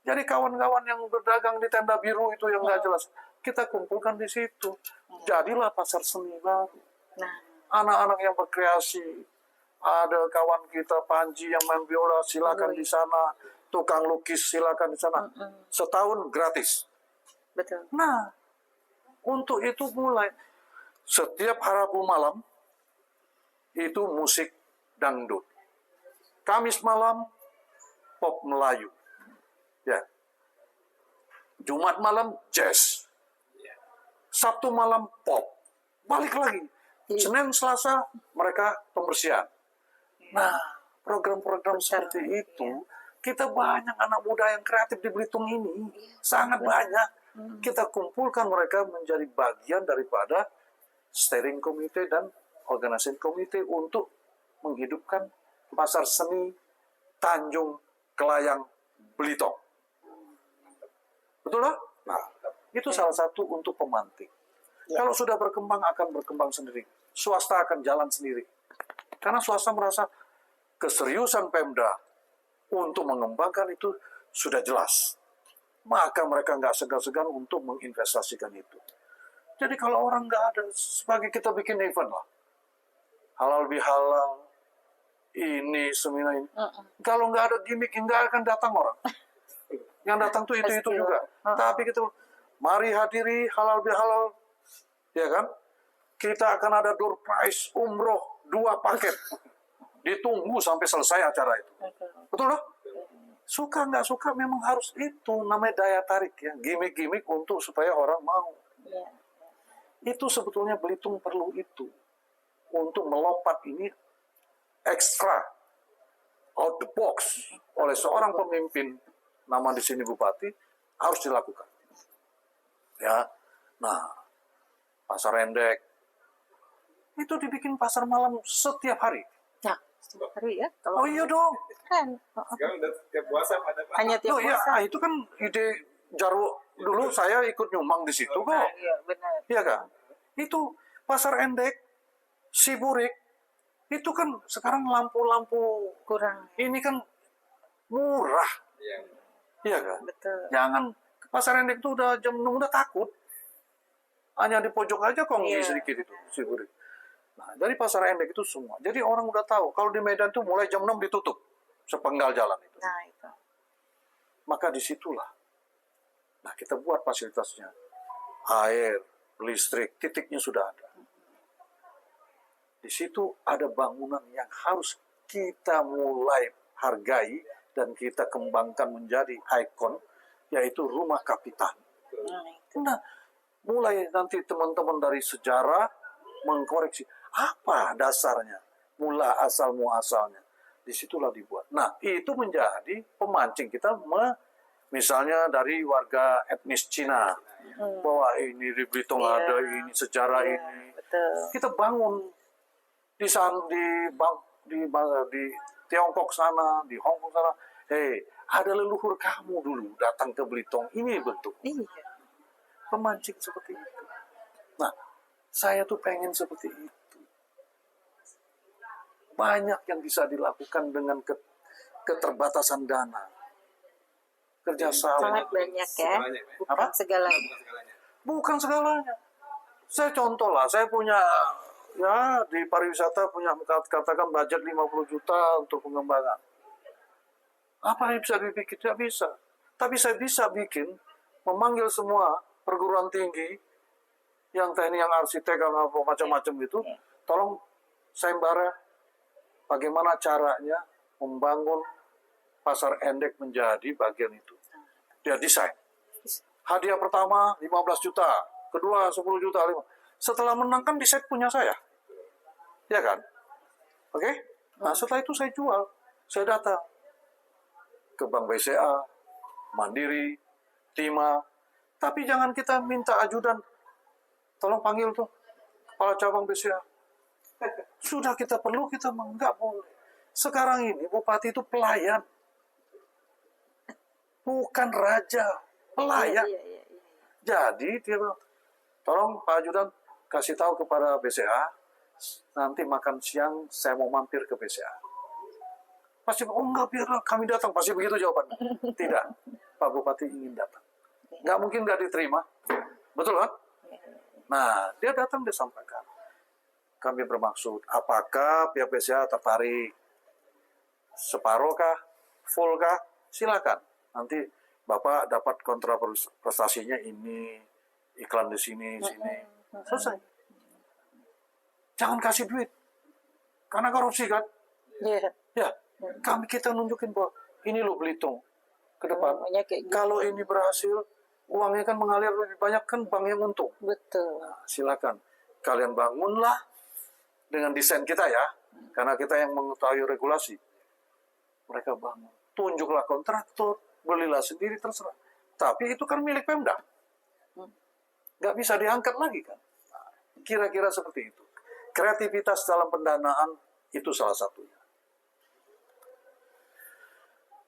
Jadi kawan-kawan yang berdagang di tenda biru itu yang nggak jelas, kita kumpulkan di situ. Jadilah pasar seni baru. Anak-anak yang berkreasi, ada kawan kita Panji yang main biola, silakan di sana. Tukang lukis silakan di sana. Setahun gratis. Betul. Nah, untuk itu mulai setiap Rabu malam itu musik dangdut. Kamis malam pop Melayu. Ya. Jumat malam jazz. Sabtu malam pop. Balik lagi. Senin Selasa mereka pembersihan. Nah, program-program seperti itu kita banyak anak muda yang kreatif di Belitung ini. Sangat banyak. Kita kumpulkan mereka menjadi bagian daripada steering committee dan organizing committee untuk menghidupkan pasar seni Tanjung Kelayang Belitung. Betul lah? Nah, itu salah satu untuk pemantik. Kalau sudah berkembang akan berkembang sendiri. Swasta akan jalan sendiri. Karena swasta merasa keseriusan Pemda untuk mengembangkan itu sudah jelas. Maka mereka nggak segan-segan untuk menginvestasikan itu. Jadi kalau orang nggak ada, sebagai kita bikin event lah. Halal bihalal, ini seminar ini. Kalau nggak ada gimmick, nggak akan datang orang. Yang datang tuh itu juga. Tapi kita, mari hadiri halal bihalal, ya kan? Kita akan ada door prize umroh 2 paket. Ditunggu sampai selesai acara itu. Betul loh? Suka nggak suka memang harus itu, namanya daya tarik ya. Gimmick-gimmick untuk supaya orang mau. Itu sebetulnya Belitung perlu itu. Untuk melompat ini ekstra out the box oleh seorang pemimpin, nama di sini bupati, harus dilakukan. Ya, nah, pasar endek itu dibikin pasar malam setiap hari. Nah, setiap hari ya. Oh iya dong. Keren. Sekarang udah tiap puasa pada Pak. Hanya tiap Oh iya, puasa. itu kan ide Jarwo dulu saya ikut nyumbang di situ kok. Iya, benar. Iya kan? Itu pasar endek, Siburik, itu kan sekarang lampu-lampu Kurang. ini kan murah. Iya. Iya kan? Betul. Jangan ke pasar endek itu udah jam 6 udah takut. Hanya di pojok aja kongsi Iya. sedikit itu, Siburik. Nah, dari pasar endek itu semua. Jadi orang udah tahu, kalau di Medan tuh mulai jam 6 ditutup. Sepenggal jalan itu. Nah, itu. Maka disitulah. Nah, kita buat fasilitasnya. Air, listrik, titiknya sudah ada. Di situ ada bangunan yang harus kita mulai hargai dan kita kembangkan menjadi ikon, yaitu rumah kapitan. Nah, itu. Nah, mulai nanti teman-teman dari sejarah mengkoreksi apa dasarnya, mula asal muasalnya. Disitulah dibuat. Nah, itu menjadi pemancing kita, misalnya dari warga etnis Cina, bahwa ini di Belitung Iya. ada ini sejarah Iya, ini. betul. Kita bangun di Tiongkok sana, di Hong Kong sana. Hei, ada leluhur kamu dulu datang ke Belitung. Ini bentuk Iya. pemancing seperti itu. Nah, saya tuh pengen seperti itu. Banyak yang bisa dilakukan dengan keterbatasan dana. Kerjasama. Sangat banyak ya. Segalanya, Pak. Bukan Apa? segalanya. Bukan segalanya. Bukan segalanya. Saya contoh lah, saya punya, ya di pariwisata punya katakan budget 50 juta untuk pengembangan. Apa yang bisa dibikin? Tidak bisa. Tapi saya bisa bikin, memanggil semua perguruan tinggi, yang teknik, yang arsitek, yang apa macam-macam itu, tolong sayembara bagaimana caranya membangun pasar endek menjadi bagian itu. Dia desain. Hadiah pertama 15 juta, kedua 10 juta, 5. Setelah menang kan desain punya saya. Ya kan? Oke? Nah, setelah itu saya jual. Saya datang ke Bank BCA, Mandiri, Timah. Tapi jangan kita minta ajudan. Tolong panggil tuh kepala cabang BCA. Sudah kita perlu, kita enggak boleh. Sekarang ini Bupati itu pelayan. Bukan raja, pelayan. Iya, iya, iya. Jadi dia bilang, tolong Pak Ajudan kasih tahu kepada BCA, nanti makan siang saya mau mampir ke BCA. Pasti, oh enggak, biarlah kami datang. Pasti begitu jawabannya. Tidak, Pak Bupati ingin datang. Nggak mungkin nggak diterima. Betul kan? Nah, dia datang, dia sampaikan. Kami bermaksud, apakah pihak BCA tertarik? Separuh kah? Full kah? Silakan. Nanti Bapak dapat kontra prestasinya ini, iklan di sini, sini. Selesai. Jangan kasih duit. Karena korupsi kan? Iya. Ya, kita nunjukin bahwa ini loh Belitung ke depan. Namanya kayak gitu. Kalau ini berhasil, uangnya kan mengalir lebih banyak, kan bank yang untung. Betul. Nah, silakan. Kalian bangunlah dengan desain kita ya. Karena kita yang mengetahui regulasi. Mereka bangun. Tunjuklah kontraktor. Belilah sendiri, terserah. Tapi itu kan milik Pemda. Nggak bisa diangkat lagi kan. Nah, kira-kira seperti itu. Kreativitas dalam pendanaan itu salah satunya.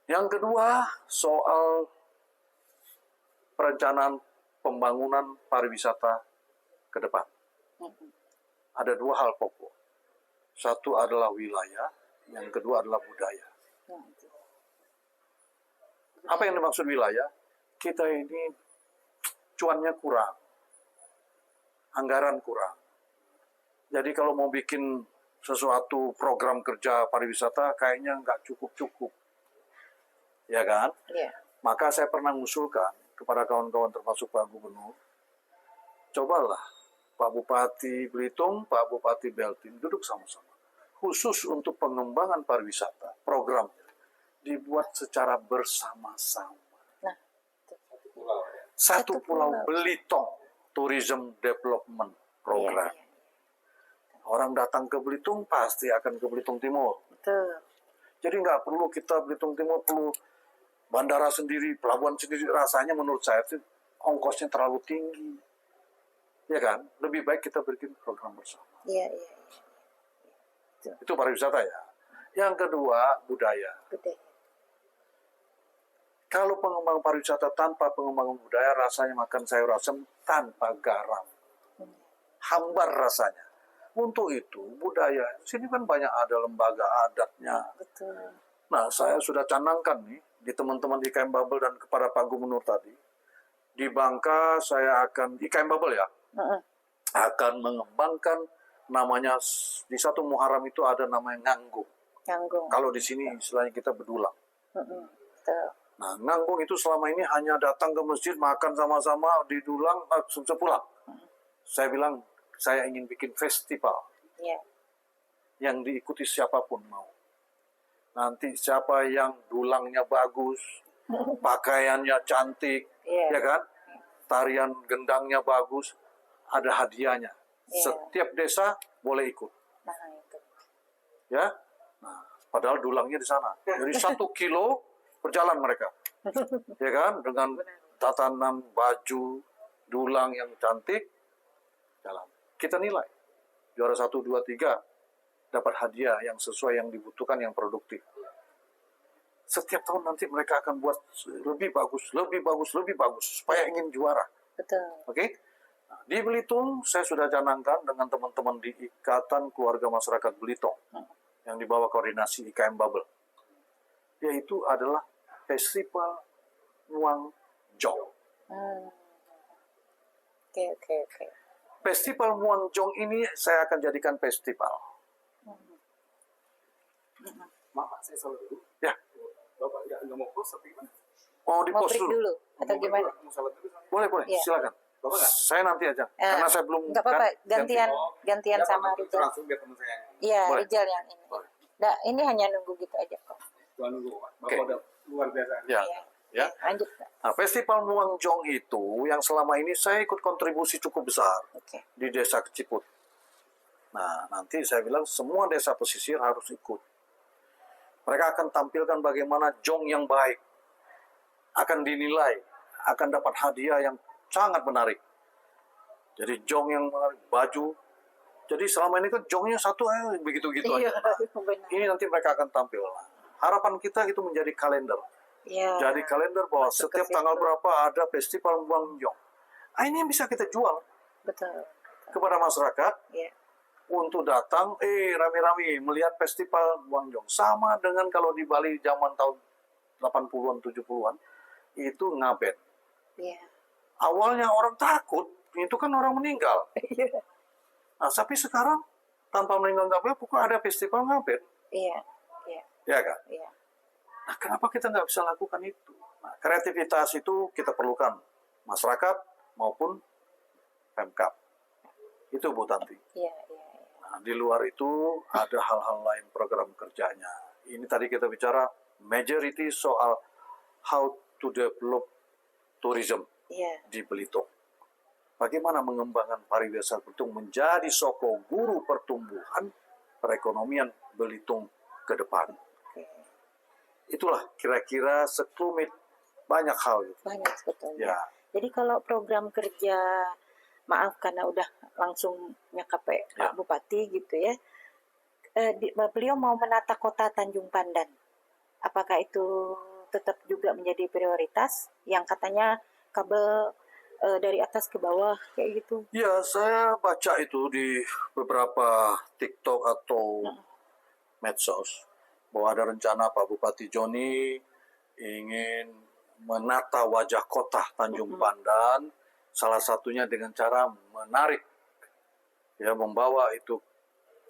Yang kedua, soal perencanaan pembangunan pariwisata ke depan. Ada 2 hal pokok. Satu adalah wilayah, yang kedua adalah budaya. Apa yang dimaksud wilayah? Kita ini cuannya kurang, anggaran kurang. Jadi kalau mau bikin sesuatu program kerja pariwisata kayaknya nggak cukup-cukup. Ya kan? Iya. Maka saya pernah mengusulkan kepada kawan-kawan termasuk Pak Gubernur, cobalah Pak Bupati Belitung, Pak Bupati Beltin duduk sama-sama. Khusus untuk pengembangan pariwisata, programnya dibuat secara bersama-sama. Nah, Pulau ya. Satu Satu pulau pulau. Belitung Tourism Development Program. Iya, iya. Orang datang ke Belitung pasti akan ke Belitung Timur. Betul. Jadi nggak perlu kita Belitung Timur perlu bandara sendiri, pelabuhan sendiri. Rasanya menurut saya itu ongkosnya terlalu tinggi. Ya kan? Lebih baik kita bikin program bersama. Iya, iya, iya. Itu pariwisata ya. Yang kedua, budaya. Betul. Kalau pengembangan pariwisata tanpa pengembangan budaya, rasanya makan sayur asem tanpa garam. Hambar rasanya. Untuk itu, budaya, sini kan banyak ada lembaga adatnya. Betul. Nah, saya sudah canangkan nih, di teman-teman IKM Bubble dan kepada Pak Gubernur tadi. Di Bangka, saya akan, IKM Bubble ya, akan mengembangkan namanya, di satu Muharram itu ada namanya nganggung. Nyanggung. Kalau di sini istilahnya kita bedulang. Betul. Nah, nganggung itu selama ini hanya datang ke masjid, makan sama-sama, didulang, sepulang. Saya bilang, saya ingin bikin festival Iya. yang diikuti siapapun mau. Nanti siapa yang dulangnya bagus, pakaiannya cantik, Iya. ya kan? Tarian gendangnya bagus, ada hadiahnya. Iya. Setiap desa boleh ikut, Nah, itu. ya. Nah, padahal dulangnya di sana. Jadi 1 kilo berjalan mereka, ya kan? Dengan tatanan baju, dulang yang cantik, jalan. Kita nilai juara 1, 2, 3 dapat hadiah yang sesuai yang dibutuhkan, yang produktif. Setiap tahun nanti mereka akan buat lebih bagus, lebih bagus, lebih bagus supaya ingin juara. Betul. Oke? Nah, di Belitung saya sudah canangkan dengan teman-teman di Ikatan Keluarga Masyarakat Belitung yang dibawa koordinasi IKM Bubble. Yaitu adalah Festival Muang Jong. Oke. Festival Muang Jong ini saya akan jadikan festival. Maaf, saya salah dulu. Ya, Bapak nggak mau post tapi gimana? mau Mau di-post break dulu. dulu atau gimana? Mau salah dulu. Boleh, Iya. silakan. Bapak nggak? Saya nanti aja, karena saya belum. Enggak apa-apa, kan, gantian Ya, sama Bapak Rizal. langsung biar teman saya. Iya, Boleh. Rizal yang ini. Boleh. Nah, ini hanya nunggu gitu aja kok. Tuan nunggu, Pak. Bapak Oke. udah luar biasa. Ya, Iya. ya. Lanjut, Pak. Nah, Festival Muang Jong itu yang selama ini saya ikut kontribusi cukup besar Oke. di Desa Keciput. Nah, nanti saya bilang semua desa pesisir harus ikut. Mereka akan tampilkan bagaimana jong yang baik, akan dinilai, akan dapat hadiah yang sangat menarik. Jadi jong yang menarik, baju. Jadi selama ini kan jongnya satu begitu-gitu Iya, aja. benar. Ini nanti mereka akan tampil. Harapan kita itu menjadi kalender. Iya. Jadi kalender bahwa Masuk ke setiap situ. tanggal berapa ada festival Muang Jong. Nah, ini yang bisa kita jual Betul. kepada masyarakat Iya. untuk datang rame-rame melihat festival Muang Jong. Sama dengan kalau di Bali zaman tahun 80-an 70-an itu ngaben. Iya. Awalnya orang takut, itu kan orang meninggal. Iya. Nah, tapi sekarang tanpa meninggal ngaben, pokok ada festival ngaben, Iya. Iya. ya kan? Iya. Nah, kenapa kita nggak bisa lakukan itu? Nah, kreativitas itu kita perlukan masyarakat maupun Pemkab. Itu Bu Tanti. Iya. Iya. Nah, di luar itu ada hal-hal lain program kerjanya. Ini tadi kita bicara majority soal how to develop tourism Iya. di Belitung. Bagaimana mengembangkan pariwisata Belitung menjadi soko guru pertumbuhan perekonomian Belitung ke depan. Oke. Itulah kira-kira sekelumit banyak hal itu. Banyak sebetulnya. Ya, Jadi kalau program kerja, maaf karena udah langsung nyakap Pak Bupati gitu ya, beliau mau menata kota Tanjung Pandan. Apakah itu tetap juga menjadi prioritas yang katanya kabel dari atas ke bawah kayak gitu? ya saya baca itu di beberapa TikTok atau medsos bahwa ada rencana Pak Bupati Joni ingin menata wajah kota Tanjung Pandan, salah satunya dengan cara menarik, ya membawa itu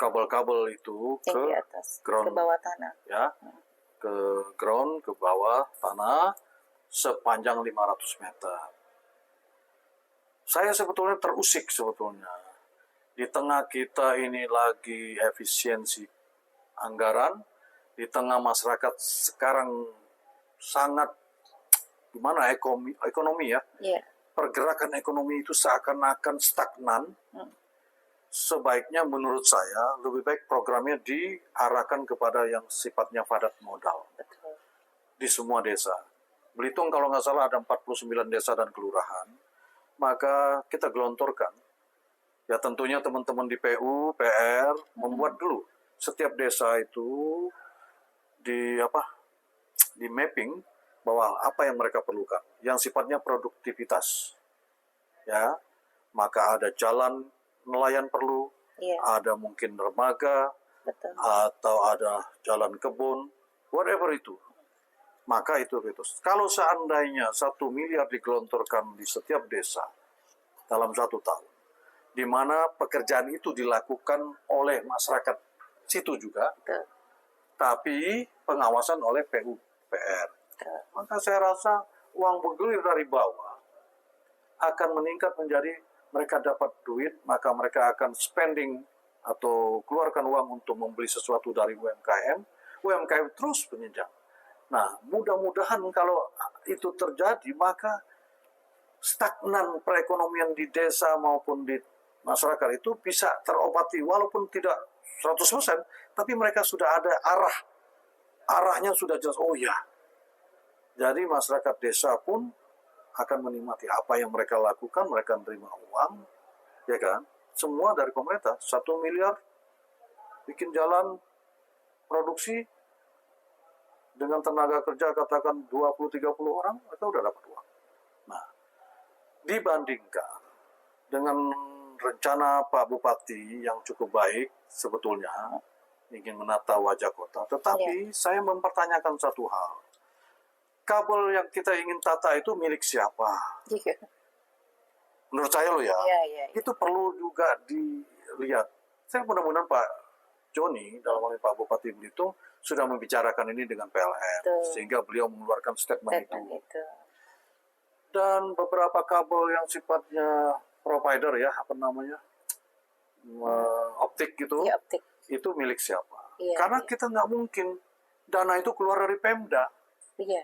kabel-kabel itu Yang ke di atas, ground, ke bawah tanah. ya, ke ground, ke bawah tanah sepanjang 500 meter. Saya sebetulnya terusik sebetulnya. Di tengah kita ini lagi efisiensi anggaran, di tengah masyarakat sekarang sangat gimana ekonomi ya, Iya. pergerakan ekonomi itu seakan-akan stagnan. Sebaiknya menurut saya lebih baik programnya diarahkan kepada yang sifatnya padat modal Betul. di semua desa. Belitung kalau nggak salah ada 49 desa dan kelurahan, maka kita gelontorkan. Ya tentunya teman-teman di PU, PR membuat dulu setiap desa itu di mapping bahwa apa yang mereka perlukan, yang sifatnya produktivitas. Ya, maka ada jalan nelayan perlu, Iya. ada mungkin dermaga, Betul. atau ada jalan kebun, whatever itu. Maka itu. Kalau seandainya 1 miliar digelontorkan di setiap desa dalam 1 tahun, di mana pekerjaan itu dilakukan oleh masyarakat situ juga, Betul. tapi pengawasan oleh PU, PR. Maka saya rasa uang bergulir dari bawah akan meningkat menjadi mereka dapat duit, maka mereka akan spending atau keluarkan uang untuk membeli sesuatu dari UMKM. UMKM terus menjenjang. Nah, mudah-mudahan kalau itu terjadi, maka stagnan perekonomian di desa maupun di masyarakat itu bisa terobati, walaupun tidak 100%, tapi mereka sudah ada arahnya sudah jelas. Oh ya, jadi masyarakat desa pun akan menikmati apa yang mereka lakukan, mereka menerima uang, ya kan? Semua dari pemerintah, 1 miliar bikin jalan produksi dengan tenaga kerja katakan 20-30 orang, mereka udah dapat uang. Nah, dibandingkan dengan rencana Pak Bupati yang cukup baik sebetulnya, ingin menata wajah kota, tetapi saya mempertanyakan satu hal. Kabel yang kita ingin tata itu milik siapa? Iya. Menurut saya loh ya, Iya. itu perlu juga dilihat. Saya mudah-mudahan Pak Joni, dalam hal ini Pak Bupati Belitung, sudah membicarakan ini dengan PLN, Betul. sehingga beliau mengeluarkan statement itu. Itu. Dan beberapa kabel yang sifatnya provider ya, optik gitu, Iya, optik. itu milik siapa? Iya, Karena iya. kita nggak mungkin dana itu keluar dari Pemda. Iya.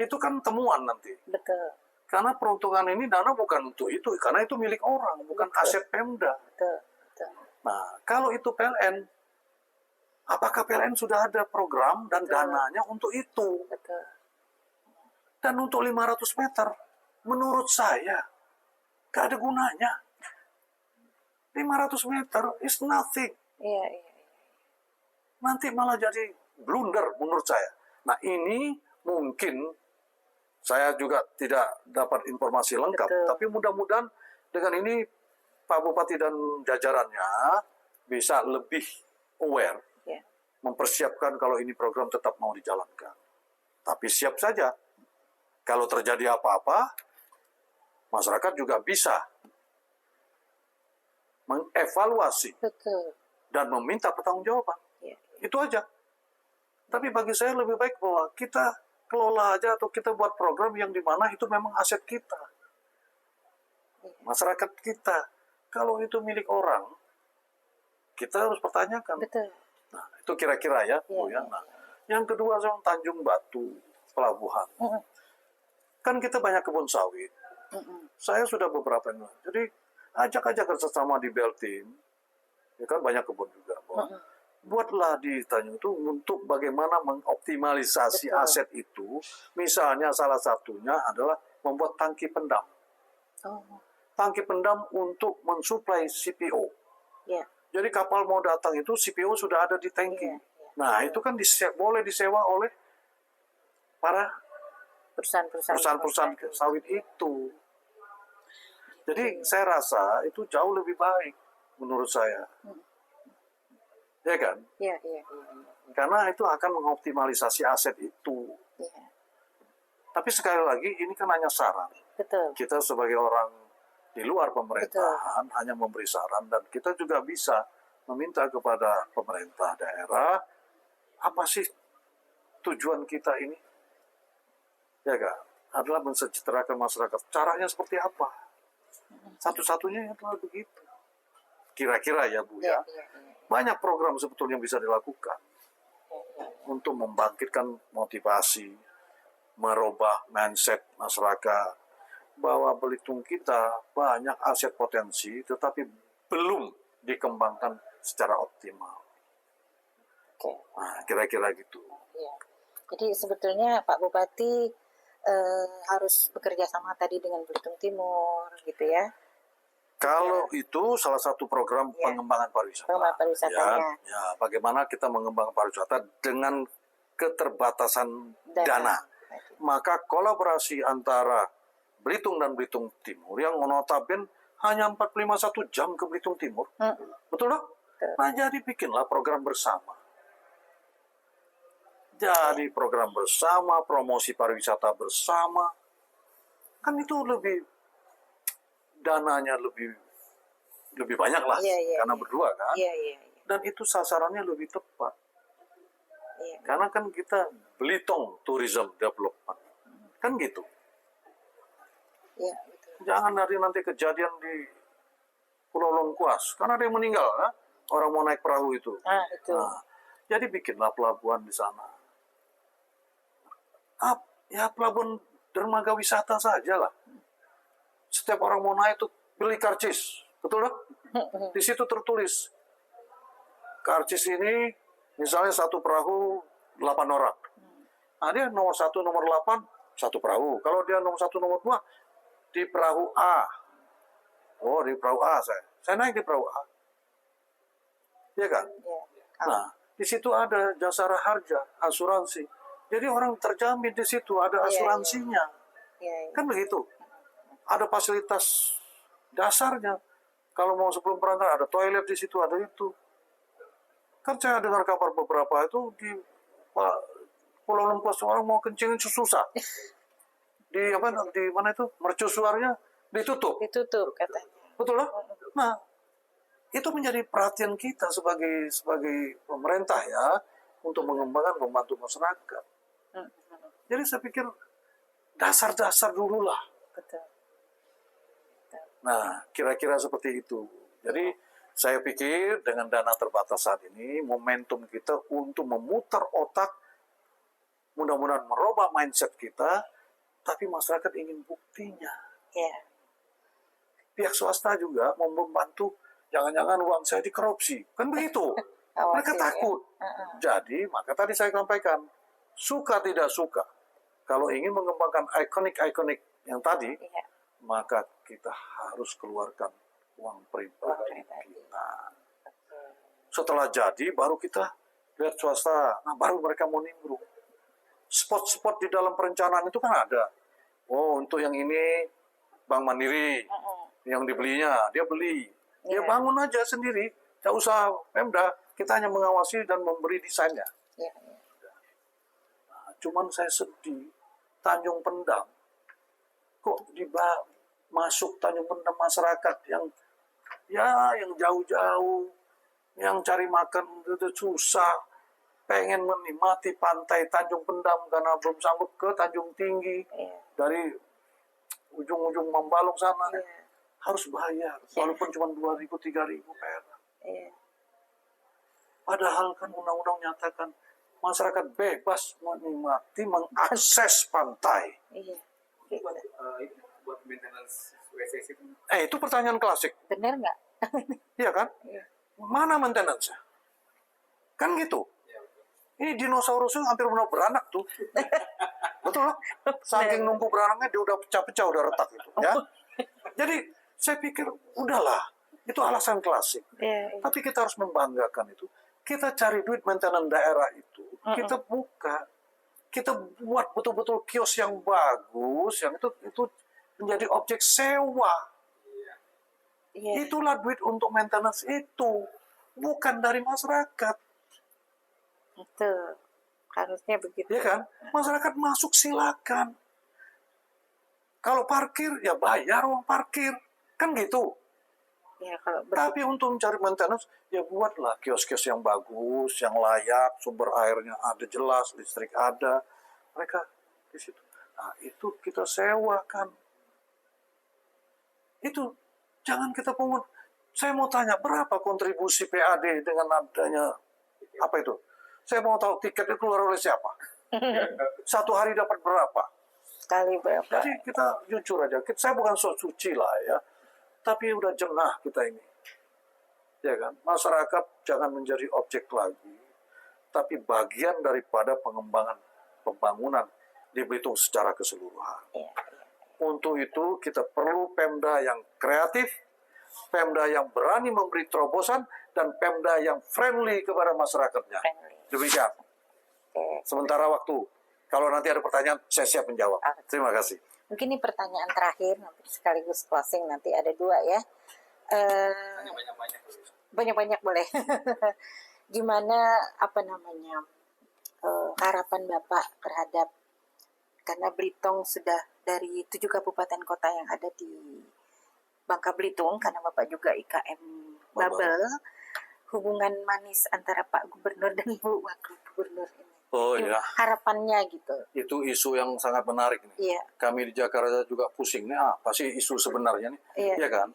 Itu kan temuan nanti. Betul. Karena peruntungan ini dana bukan untuk itu, karena itu milik orang, bukan Betul. aset Pemda. Betul. Betul. Nah, kalau itu PLN, apakah PLN sudah ada program dan Betul. dananya untuk itu? Betul. Dan untuk 500 meter, menurut saya, gak ada gunanya. 500 meter is nothing. Iya. Nanti malah jadi blunder menurut saya. Nah, ini mungkin saya juga tidak dapat informasi lengkap, Betul. tapi mudah-mudahan dengan ini Pak Bupati dan jajarannya bisa lebih aware, Iya. mempersiapkan kalau ini program tetap mau dijalankan. Tapi siap saja, kalau terjadi apa-apa, masyarakat juga bisa mengevaluasi Betul. dan meminta pertanggungjawaban. Iya. Itu aja. Tapi bagi saya lebih baik bahwa kita kelola aja atau kita buat program yang dimana itu memang aset kita. Masyarakat kita. Kalau itu milik orang, kita harus pertanyakan. Betul. Nah, itu kira-kira ya, Bu ya. Nah, yang kedua soal Tanjung Batu, pelabuhan. Kan kita banyak kebun sawit. Saya sudah beberapa yang jadi ajak aja kerjasama di Beltim. Ya kan banyak kebun juga. Buatlah di Tanjung itu untuk bagaimana mengoptimalisasi Betul. aset itu. Misalnya salah satunya adalah membuat tangki pendam. Tangki pendam untuk mensuplai CPO. Iya. Jadi kapal mau datang itu CPO sudah ada di tangki. Iya. Nah itu kan boleh disewa oleh para perusahaan-perusahaan sawit itu. Jadi saya rasa itu jauh lebih baik menurut saya. Ya kan? Iya. Karena itu akan mengoptimalisasi aset itu. Iya. Tapi sekali lagi ini kan hanya saran. Betul. Kita sebagai orang di luar pemerintahan hanya memberi saran dan kita juga bisa meminta kepada pemerintah daerah, apa sih tujuan kita ini? Ya kan? Adalah mensejahterakan masyarakat. Caranya seperti apa? Satu-satunya adalah begitu. Kira-kira ya Bu ya. Banyak program sebetulnya yang bisa dilakukan untuk membangkitkan motivasi, merubah mindset masyarakat bahwa Belitung kita banyak aset potensi tetapi belum dikembangkan secara optimal. Oke. Nah, kira-kira gitu. Ya. Jadi sebetulnya Pak Bupati harus bekerja sama tadi dengan Belitung Timur gitu ya. Kalau itu salah satu program Ya. pengembangan pariwisata. Pengembangan pariwisatanya. Ya, bagaimana kita mengembangkan pariwisata dengan keterbatasan dana. Maka kolaborasi antara Belitung dan Belitung Timur yang notabene hanya 451 jam ke Belitung Timur. Betul dong? Nah, jadi bikinlah program bersama. Jadi program bersama, promosi pariwisata bersama. Kan itu lebih dananya lebih banyak lah karena berdua kan. Dan itu sasarannya lebih tepat. Karena kan kita Belitung Tourism Development. Kan gitu. Iya, betul. Jangan nanti kejadian di Pulau Longkuas. Karena ada yang meninggal kan? Orang mau naik perahu itu. Betul. Nah, jadi bikinlah pelabuhan di sana. Ya pelabuhan dermaga wisata saja lah. Setiap orang mau naik tuh beli karcis. Betul dong? Di situ tertulis. Karcis ini misalnya satu perahu 8 orang. Nah, dia nomor 1, nomor 8, satu perahu. Kalau dia nomor 1, nomor 2, di perahu A. Oh, di perahu A saya naik di perahu A. Iya kan? Nah, di situ ada jasara harja, asuransi. Jadi orang terjamin di situ, ada asuransinya. Kan begitu. Ada fasilitas dasarnya. Kalau mau sebelum berangkat ada toilet di situ, ada itu. Kan saya dengar kabar beberapa itu di Pulau Lengkuas orang mau kencing susah. Di mana itu mercusuarnya ditutup Katanya. betul lah. Nah, itu menjadi perhatian kita sebagai pemerintah ya untuk mengembangkan membantu masyarakat. Jadi saya pikir dasar-dasar dulu lah. Betul. Nah, kira-kira seperti itu. Jadi saya pikir dengan dana terbatas saat ini momentum kita untuk memutar otak, mudah-mudahan merubah mindset kita. Tapi masyarakat ingin buktinya. Pihak swasta juga mau membantu, jangan-jangan uang saya dikorupsi. Kan begitu. Mereka takut. Jadi, maka tadi saya sampaikan, suka tidak suka, kalau ingin mengembangkan ikonik-ikonik yang tadi, maka kita harus keluarkan uang pribadi kita. Setelah jadi, baru kita lihat swasta. Nah, baru mereka mau nimbrung. Spot-spot di dalam perencanaan itu kan ada. Oh, untuk yang ini Bank Mandiri, yang dibelinya, dia beli. Dia bangun aja sendiri, tidak usah Pemda, kita hanya mengawasi dan memberi desainnya. Nah, cuman saya sedih, Tanjung Pendam, kok masuk Tanjung Pendam masyarakat yang jauh-jauh, yang cari makan itu susah, pengen menikmati pantai Tanjung Pendam karena belum sanggup ke Tanjung Tinggi dari ujung-ujung Mambalong sana harus bayar walaupun cuma 2.000-3.000 perak. Padahal kan undang-undang nyatakan masyarakat bebas menikmati mengakses pantai. Buat maintenance WC itu. Itu pertanyaan klasik. Benar nggak? Iya kan? Mana maintenance-nya? Kan gitu. Ini dinosaurus itu hampir benar beranak tuh. Betul loh? Saking nunggu beranaknya dia udah pecah-pecah, udah retak itu. Ya. Jadi saya pikir udahlah, itu alasan klasik. Tapi kita harus membanggakan itu. Kita cari duit maintenance daerah itu, kita buka, kita buat betul-betul kios yang bagus, yang itu menjadi objek sewa. Itulah duit untuk maintenance itu, bukan dari masyarakat. Itu harusnya begitu. Ya kan? Masyarakat masuk silakan. Kalau parkir ya bayar uang parkir. Kan gitu. Ya, kalau Tapi untuk mencari maintenance, ya buatlah kios-kios yang bagus, yang layak, sumber airnya ada jelas, listrik ada. Mereka di situ. Nah, itu kita sewakan. Itu jangan kita pungut. Saya mau tanya, berapa kontribusi PAD dengan adanya apa itu? Saya mau tahu tiketnya keluar oleh siapa? Satu hari dapat berapa? sekali berapa? Jadi kita jujur aja, saya bukan sok suci lah ya, tapi udah jengah kita ini. Ya kan, masyarakat jangan menjadi objek lagi, tapi bagian daripada pembangunan di Belitung secara keseluruhan. Iya. Untuk itu kita perlu Pemda yang kreatif, Pemda yang berani memberi terobosan, dan Pemda yang friendly kepada masyarakatnya. Friendly. Demikian. Oke. Sementara waktu, kalau nanti ada pertanyaan, saya siap menjawab. Terima kasih. Mungkin ini pertanyaan terakhir, nanti sekaligus closing, nanti ada 2 ya. Banyak-banyak. Banyak-banyak boleh. Gimana harapan Bapak terhadap, karena Belitung sudah dari 7 kabupaten kota yang ada di Bangka Belitung, karena Bapak juga IKM Babel, hubungan manis antara Pak Gubernur dan Bu Wakil Gubernur ini. Oh ya, Harapannya gitu. itu isu yang sangat menarik nih. Iya. Kami di Jakarta juga pusing nih, pasti isu sebenarnya nih. Iya. Iya kan?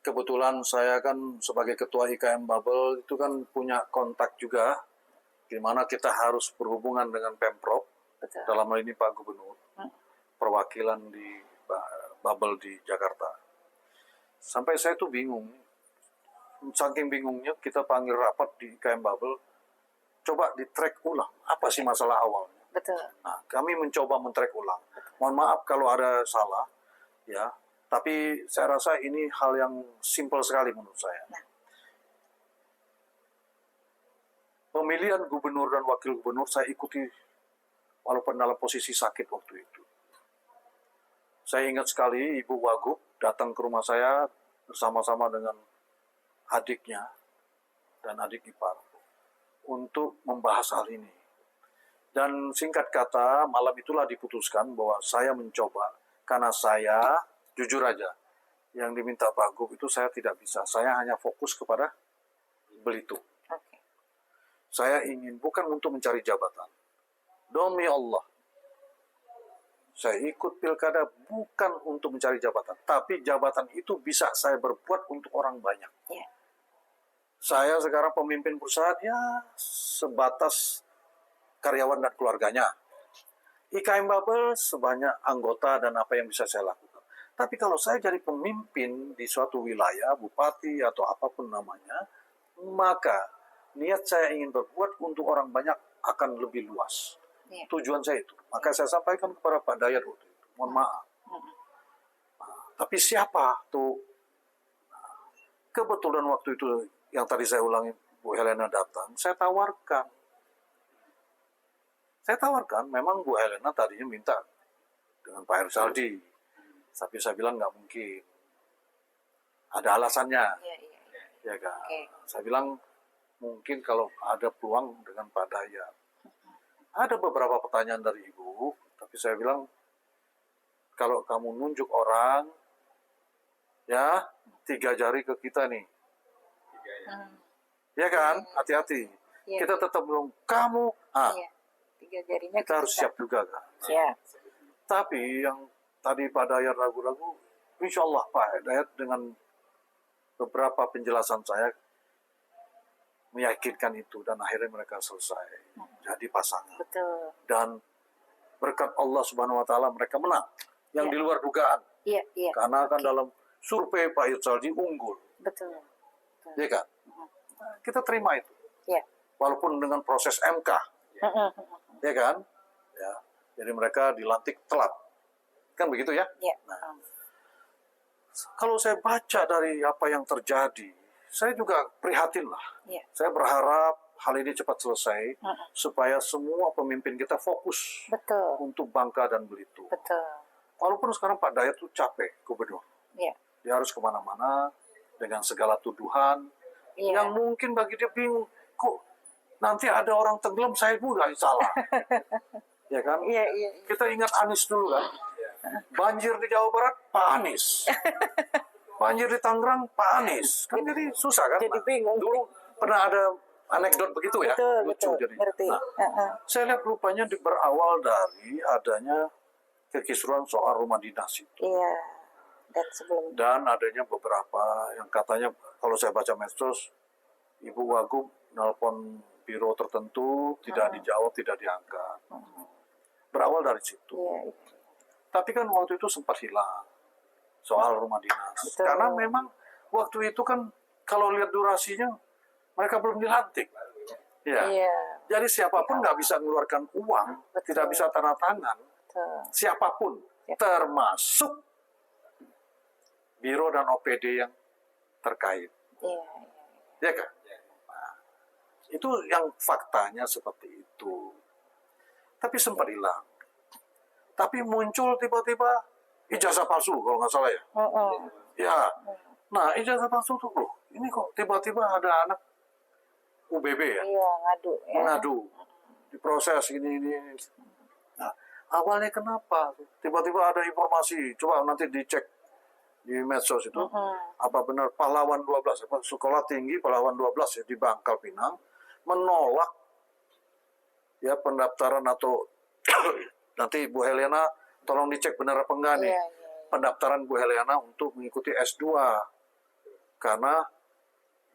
Kebetulan saya kan sebagai ketua IKM Babel itu kan punya kontak juga, di mana kita harus berhubungan dengan Pemprov, Betul. dalam hal ini Pak Gubernur, perwakilan di Babel di Jakarta. Sampai saya tuh bingung, saking bingungnya kita panggil rapat di IKM Babel, coba di-track ulang, apa sih masalah awalnya. Betul. Nah, kami mencoba men-track ulang. Mohon maaf kalau ada salah, ya. Tapi saya rasa ini hal yang simpel sekali menurut saya. Nah. Pemilihan gubernur dan wakil gubernur saya ikuti walaupun dalam posisi sakit waktu itu. Saya ingat sekali Ibu Wagub datang ke rumah saya bersama-sama dengan adiknya dan adik ipar untuk membahas hal ini. Dan singkat kata, malam itulah diputuskan bahwa saya mencoba, karena saya jujur aja, yang diminta Pak Gub itu saya tidak bisa. Saya hanya fokus kepada Belitung. Oke. Saya ingin bukan untuk mencari jabatan. Demi Allah, saya ikut pilkada bukan untuk mencari jabatan. Tapi jabatan itu bisa saya berbuat untuk orang banyak. Iya. Saya sekarang pemimpin perusahaan ya sebatas karyawan dan keluarganya. IKM Babel sebanyak anggota dan apa yang bisa saya lakukan. Tapi kalau saya jadi pemimpin di suatu wilayah, bupati atau apapun namanya, maka niat saya ingin berbuat untuk orang banyak akan lebih luas. Iya. Tujuan saya itu. Maka saya sampaikan kepada Pak Dayat waktu itu. Mohon maaf. Tapi siapa tuh? Kebetulan waktu itu yang tadi saya ulangi, Bu Helena datang, saya tawarkan. Memang Bu Helena tadinya minta dengan Pak Hersaldi. Tapi saya bilang nggak mungkin. Ada alasannya. Iya. Ya kan? Oke. Saya bilang mungkin kalau ada peluang dengan Pak Dayat. Ada beberapa pertanyaan dari Ibu, tapi saya bilang kalau kamu nunjuk orang, ya 3 jari ke kita nih. Ya kan? Hati-hati. Iya. Kita tetap belum kamu. Iya. 3 jarinya Kita harus siap juga kan. Siap. Tapi yang tadi Pak Dayat ragu-ragu, insya Allah Pak Dayat dengan beberapa penjelasan saya meyakinkan itu, dan akhirnya mereka selesai jadi pasangan. Betul. Dan berkat Allah Subhanahu wa taala mereka menang yang Iya. di luar dugaan. Iya. Karena kan dalam survei Pak Hersaldi unggul. Betul. Ya kan? Nah, kita terima itu. Iya. Walaupun dengan proses MK. Ya kan? Ya. Jadi mereka dilantik telat. Kan begitu ya? Iya. Nah, kalau saya baca dari apa yang terjadi, saya juga prihatin lah. Iya. Saya berharap hal ini cepat selesai, supaya semua pemimpin kita fokus Betul. untuk Bangka dan Belitung. Betul. Walaupun sekarang Pak Dayat tuh capek, gubernur. Iya. Dia harus kemana-mana dengan segala tuduhan, Iya. yang mungkin bagi dia bingung, kok nanti ada orang tenggelam, saya pun nggak salah. Ya kan? Iya. Kita ingat Anies dulu kan. Banjir di Jawa Barat, Pak Anies. banjir di Tangerang Pak Anies. Kan jadi susah kan. Jadi bingung. Dulu pernah ada anekdot begitu ya. Betul, Lucu betul. jadi. Ngerti. Nah, saya lihat rupanya berawal dari adanya kekisruhan soal rumah dinas itu. Iya. Dan sebelum Dan adanya beberapa yang katanya kalau saya baca medsos, Ibu Wagub nelpon biro tertentu, tidak dijawab, tidak diangkat. Berawal dari situ. iya. Tapi kan waktu itu sempat hilang soal rumah dinas. Betul. Karena memang waktu itu kan kalau lihat durasinya, mereka belum dilantik. Ya. Iya. Jadi siapapun nggak bisa mengeluarkan uang, Betul. tidak bisa tanda tangan. Betul. Siapapun, Ya. termasuk biro dan OPD yang terkait. Iya. Ya kan? Nah, itu yang faktanya seperti itu. Tapi sempat hilang. Tapi muncul tiba-tiba ijazah palsu kalau nggak salah ya. Ya. Nah, ijazah palsu tuh loh. Ini kok tiba-tiba ada anak UBB ya, Iya, ngadu ya. mengadu, diproses ini. Nah, awalnya kenapa? Tiba-tiba ada informasi, coba nanti dicek di medsos itu, apa benar Pahlawan 12, apa, sekolah tinggi Pahlawan 12 ya, di Bangkal Pinang, menolak ya pendaftaran atau nanti Bu Helena tolong dicek benar apa enggak nih, Iya. pendaftaran Bu Helena untuk mengikuti S2, karena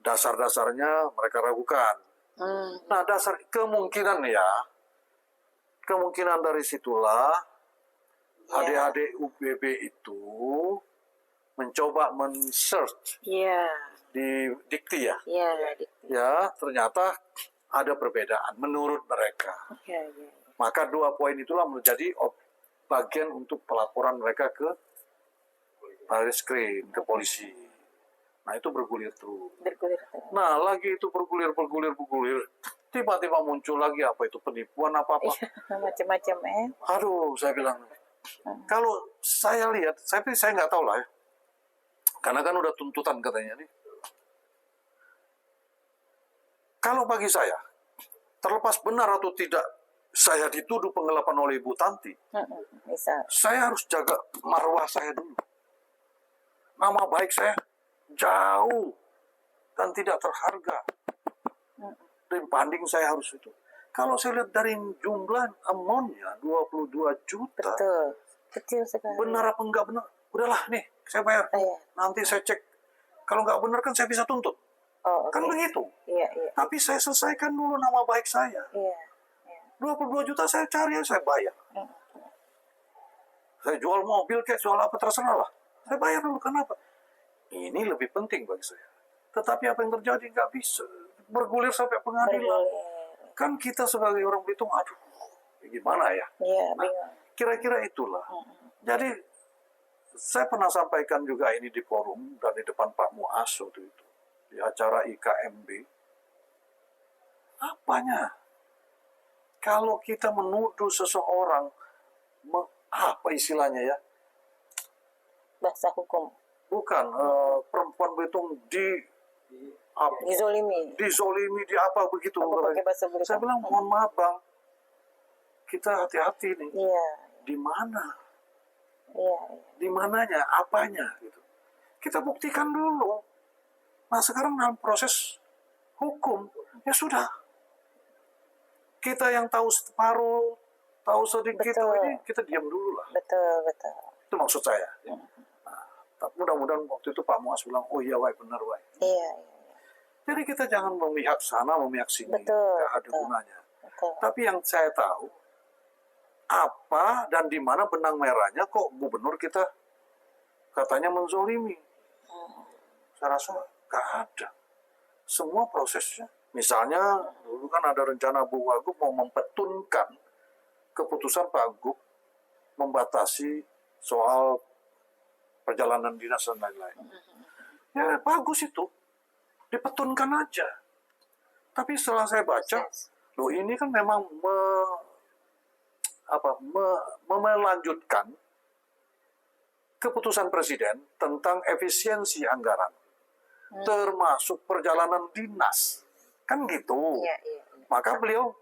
dasar-dasarnya mereka ragukan. Nah, dasar kemungkinan dari situlah adik-adik UBB itu mencoba men-search Iya. di Dikti ya. Iya. Ya, ternyata ada perbedaan menurut mereka. Iya. Maka 2 poin itulah menjadi bagian untuk pelaporan mereka ke Barreskrim, ke polisi. Nah, itu bergulir terus. Bergulir. Nah, lagi itu bergulir. Tiba-tiba muncul lagi apa itu penipuan apa-apa. Macam-macam ya. Aduh, saya bilang. Kalau saya lihat, saya nggak tahu lah ya. Karena kan udah tuntutan katanya nih. Kalau bagi saya, terlepas benar atau tidak saya dituduh penggelapan oleh Ibu Tanti, Bisa. saya harus jaga marwah saya dulu. Nama baik saya jauh dan tidak terharga. Dan banding saya harus itu. Kalau saya lihat dari jumlah amonnya 22 juta, Betul. Kecil sekali. benar apa enggak benar? Udahlah nih, saya bayar. Iya. Nanti saya cek. Kalau nggak benar kan saya bisa tuntut. Oh, Kan oke. begitu. Iya. Tapi saya selesaikan dulu nama baik saya. Iya. 22 juta saya cari, saya bayar. Saya jual mobil kayak jual apa terserah lah. Saya bayar dulu, kenapa? Ini lebih penting bagi saya. Tetapi apa yang terjadi nggak bisa. Bergulir sampai pengadilan. Kan kita sebagai orang Belitung, aduh, gimana ya? Iya, Nah, bingung. kira-kira itulah. Jadi, saya pernah sampaikan juga ini di forum dan di depan Pak Muas waktu itu. Di acara IKMB. Apanya? Kalau kita menuduh seseorang, apa istilahnya ya? Bahasa hukum. Bukan, perempuan Belitung Dizolimi. dizolimi, di apa begitu. Apa pakai bahasa Belitung? Saya bilang, mohon maaf Bang, kita hati-hati nih. Iya. Di mana? Iya. Di mananya? Apanya? Gitu. Kita buktikan dulu. Nah, sekarang dalam proses hukum, ya sudah. Kita yang tahu separuh, tahu sedikit, Betul. ini kita diam dulu lah. Betul. Itu maksud saya. Nah, mudah-mudahan waktu itu Pak Muas bilang, oh iya, Wai, benar, Wai. Iya. Jadi kita jangan memihak sana, memihak sini. Betul, Nggak ada betul. gunanya. Betul. Tapi yang saya tahu, apa dan di mana benang merahnya kok gubernur kita katanya menzolimi. Saya rasa nggak ada. Semua prosesnya. Misalnya, dulu kan ada rencana Bu Wagub mau mempetunkan keputusan Pak Wagub membatasi soal perjalanan dinas dan lain-lain. Ya, bagus itu. Dipetunkan aja. Tapi setelah saya baca, loh ini kan memang melanjutkan keputusan Presiden tentang efisiensi anggaran. Termasuk perjalanan dinas. Kan gitu. Iya. Maka beliau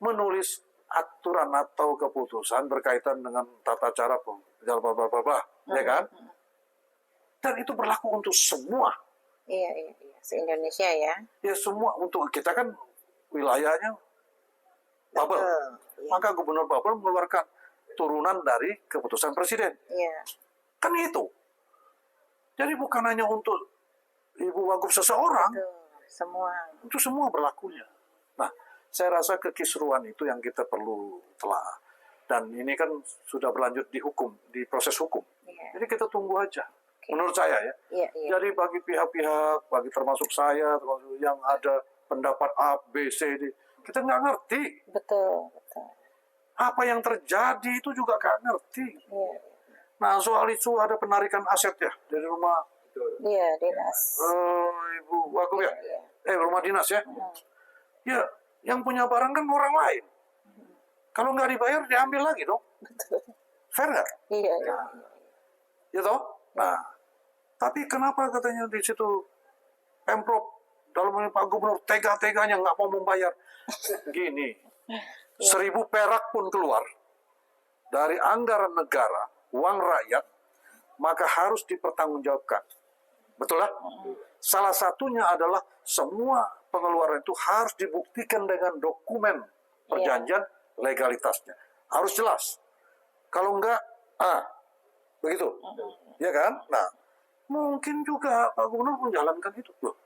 menulis aturan atau keputusan berkaitan dengan tata cara ya kan? Dan itu berlaku untuk semua. Iya. Se-Indonesia ya. Ya semua, untuk kita kan wilayahnya bubble. Betul. Iya. Maka Gubernur Bubble mengeluarkan turunan dari keputusan Presiden. Iya. Kan itu. Jadi bukan hanya untuk Ibu Wagub seseorang, Betul. Semua. itu semua berlakunya. Nah, saya rasa kekisruan itu yang kita perlu telah. Dan ini kan sudah berlanjut di hukum, di proses hukum. Iya. Jadi kita tunggu aja. Oke. Menurut saya ya. Iya. Jadi bagi pihak-pihak, bagi termasuk saya, termasuk yang ada pendapat A, B, C, D, kita nggak ngerti. Betul. Apa yang terjadi itu juga nggak ngerti. Iya. Nah, soal itu ada penarikan aset ya dari rumah Iya, dinas. Ibu Wagub ya. Iya. Rumah dinas ya. Ya, yang punya barang kan orang lain. Kalau nggak dibayar, diambil lagi dong. Betul. Fair nggak? Iya. Ya toh? Nah, tapi kenapa katanya di situ Pemprov dalam ini Pak Gubernur tega-teganya nggak mau membayar? Gini, 1.000 perak pun keluar dari anggaran negara, uang rakyat, maka harus dipertanggungjawabkan. Betul lah? Salah satunya adalah semua pengeluaran itu harus dibuktikan dengan dokumen perjanjian legalitasnya. Harus jelas. Kalau enggak, begitu. Ya kan? Nah, mungkin juga Pak Gubernur menjalankan itu. Loh,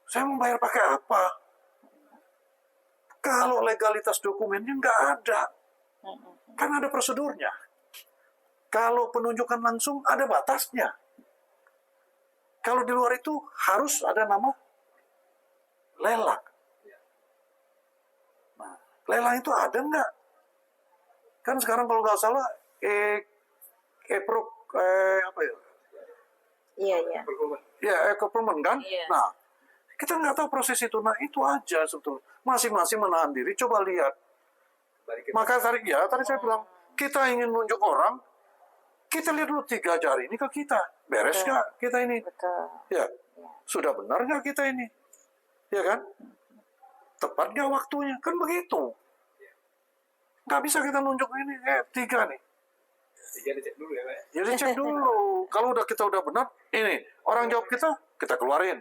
saya membayar pakai apa? Kalau legalitas dokumennya enggak ada. Kan ada prosedurnya. Kalau penunjukan langsung ada batasnya. Kalau di luar itu harus ada nama lelang. Nah, lelang itu ada enggak? Kan sekarang kalau nggak salah apa ya? Iya. Ya, Eco-Permen kan? Iya. Nah, kita nggak tahu proses itu. Nah, itu aja sebetulnya. Masing-masing menahan diri. Coba lihat. Maka tadi saya bilang, kita ingin nunjuk orang, kita lihat dulu 3 jari ini ke kita. Beres nggak kita ini? Betul. Ya, sudah benar nggak kita ini? Ya kan? Tepat nggak waktunya? Kan begitu. Nggak bisa kita nunjuk ini, 3 nih. 3 dicek dulu ya Pak. Ya dicek dulu. Kalau kita udah benar, ini orang jawab kita keluarin.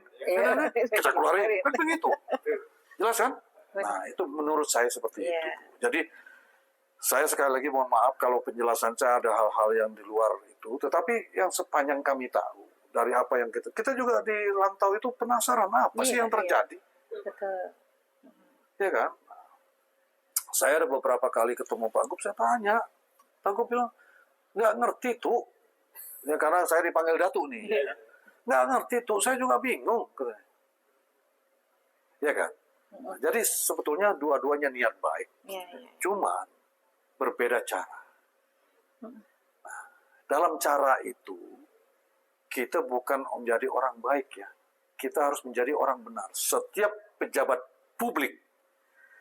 Kita keluarin. Kan begitu. Jelas kan? Nah, itu menurut saya seperti itu. Jadi, saya sekali lagi mohon maaf kalau penjelasan saya ada hal-hal yang di luar itu. Tetapi yang sepanjang kami tahu, dari apa yang kita juga di Rantau itu penasaran apa sih yang terjadi. Betul. Ya kan? Saya ada beberapa kali ketemu Pak Gub, saya tanya. Pak Gub bilang, nggak ngerti tuh. Ya karena saya dipanggil Datu nih. Nggak ngerti tuh, saya juga bingung. Ya kan? Nah, jadi sebetulnya dua-duanya niat baik. Cuman berbeda cara. Nah, dalam cara itu, kita bukan menjadi orang baik ya. Kita harus menjadi orang benar. Setiap pejabat publik,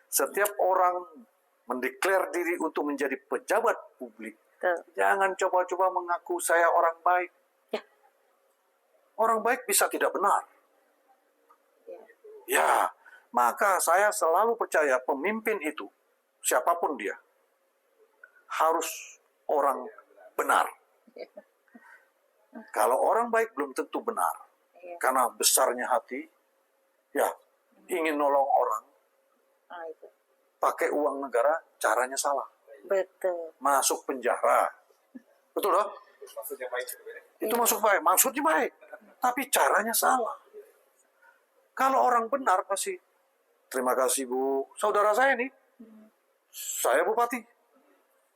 setiap orang mendeklar diri untuk menjadi pejabat publik, jangan coba-coba mengaku saya orang baik. Orang baik bisa tidak benar. Ya, maka saya selalu percaya pemimpin itu, siapapun dia, harus orang benar. Kalau orang baik belum tentu benar. Karena besarnya hati, ya ingin nolong orang, pakai uang negara, caranya salah. Betul. Masuk penjara. Betul loh? Maksudnya baik. Itu masuk baik. Maksudnya baik. Tapi caranya salah. Kalau orang benar pasti, terima kasih Bu. Saudara saya nih, saya bupati.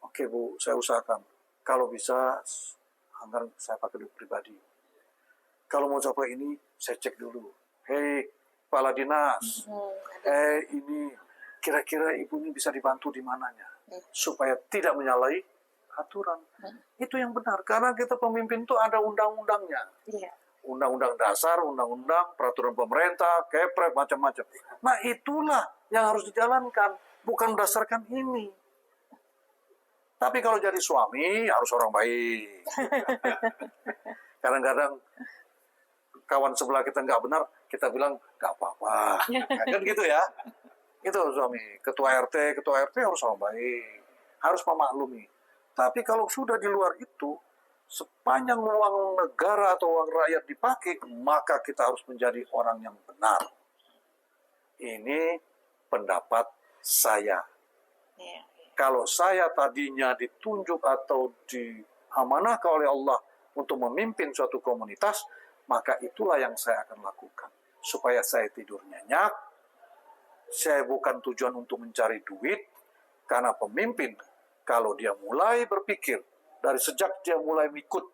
Oke Bu, saya usahakan. Kalau bisa, anggaran saya pakai duit pribadi. Kalau mau coba ini, saya cek dulu. Hei, Kepala Dinas. Ini kira-kira ibu ini bisa dibantu di mananya. Supaya tidak menyalahi aturan. Itu yang benar. Karena kita pemimpin itu ada undang-undangnya. Undang-undang dasar, undang-undang, peraturan pemerintah, kepres, macam-macam. Nah itulah yang harus dijalankan. Bukan berdasarkan ini. Tapi kalau jadi suami, harus orang baik. Kadang-kadang kawan sebelah kita nggak benar, kita bilang nggak apa-apa. Kan gitu ya. Itu suami. Ketua RT harus orang baik. Harus memaklumi. Tapi kalau sudah di luar itu, sepanjang uang negara atau uang rakyat dipakai, maka kita harus menjadi orang yang benar. Ini pendapat saya. Iya. Kalau saya tadinya ditunjuk atau diamanahkan oleh Allah untuk memimpin suatu komunitas, maka itulah yang saya akan lakukan. Supaya saya tidur nyenyak, saya bukan tujuan untuk mencari duit, karena pemimpin, kalau dia mulai berpikir, dari sejak dia mulai ikut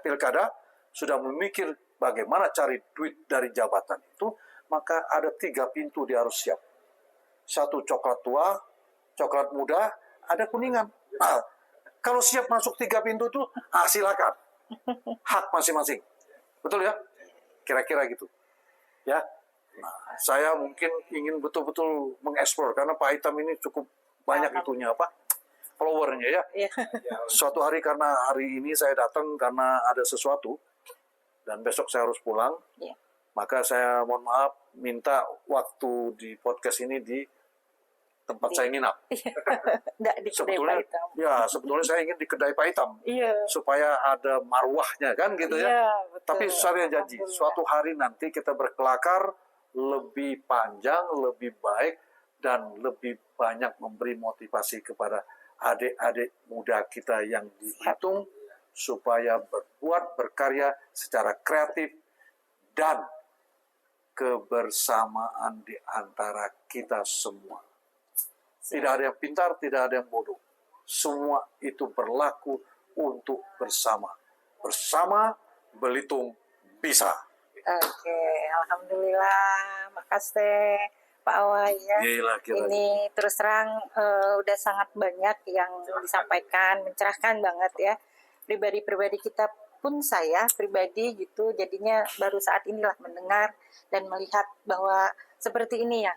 pilkada, sudah memikir bagaimana cari duit dari jabatan itu, maka ada 3 pintu dia harus siap. 1 coklat tua, coklat muda, ada kuningan. Nah, kalau siap masuk 3 pintu itu, silakan. Hak masing-masing. Betul ya? Kira-kira gitu. Ya. Nah, saya mungkin ingin betul-betul mengeksplor, karena Pak Itam ini cukup banyak itunya apa? Followernya ya. Iya. Suatu hari, karena hari ini saya datang karena ada sesuatu dan besok saya harus pulang, Iya. maka saya mohon maaf minta waktu di podcast ini di tempat saya nginap. Nggak di kedai Sebetulnya, Pak Itam. ya sebetulnya saya ingin di kedai Pak Itam Iya. supaya ada marwahnya kan gitu ya. Iya, betul. Tapi saya janji Alhamdulillah. suatu hari nanti kita berkelakar lebih panjang, lebih baik, dan lebih banyak memberi motivasi kepada adik-adik muda kita yang dihitung supaya berbuat, berkarya secara kreatif dan kebersamaan di antara kita semua. Tidak ada yang pintar, tidak ada yang bodoh. Semua itu berlaku untuk bersama. Bersama Belitung bisa. Oke, alhamdulillah, makasih Pak Awai ya. Gila, gila. Ini terus terang udah sangat banyak yang disampaikan, mencerahkan banget ya. Pribadi-pribadi kita pun saya pribadi gitu, jadinya baru saat inilah mendengar dan melihat bahwa seperti ini ya.